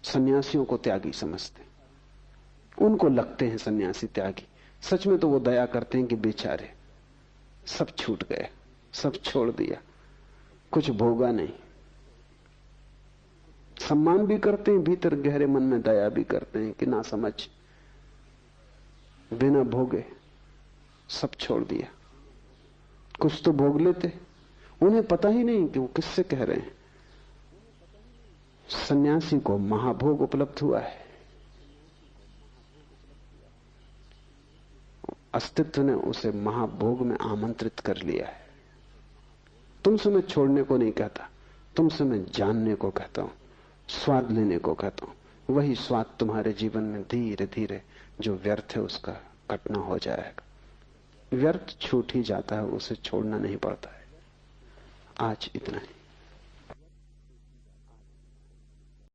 सन्यासियों को त्यागी समझते, उनको लगते हैं सन्यासी त्यागी। सच में तो वो दया करते हैं कि बेचारे सब छूट गए, सब छोड़ दिया, कुछ भोगा नहीं। सम्मान भी करते हैं, भीतर गहरे मन में दया भी करते हैं कि ना समझ, बिना भोगे सब छोड़ दिया। कुछ तो भोग लेते, उन्हें पता ही नहीं कि वो किससे कह रहे हैं। सन्यासी को महाभोग उपलब्ध हुआ है, अस्तित्व ने उसे महाभोग में आमंत्रित कर लिया है। तुमसे मैं छोड़ने को नहीं कहता, तुमसे मैं जानने को कहता हूं, स्वाद लेने को कहता हूं। वही स्वाद तुम्हारे जीवन में धीरे धीरे जो व्यर्थ है उसका कटना हो जाएगा। व्यर्थ छूट ही जाता है, उसे छोड़ना नहीं पड़ता है। आज इतना ही।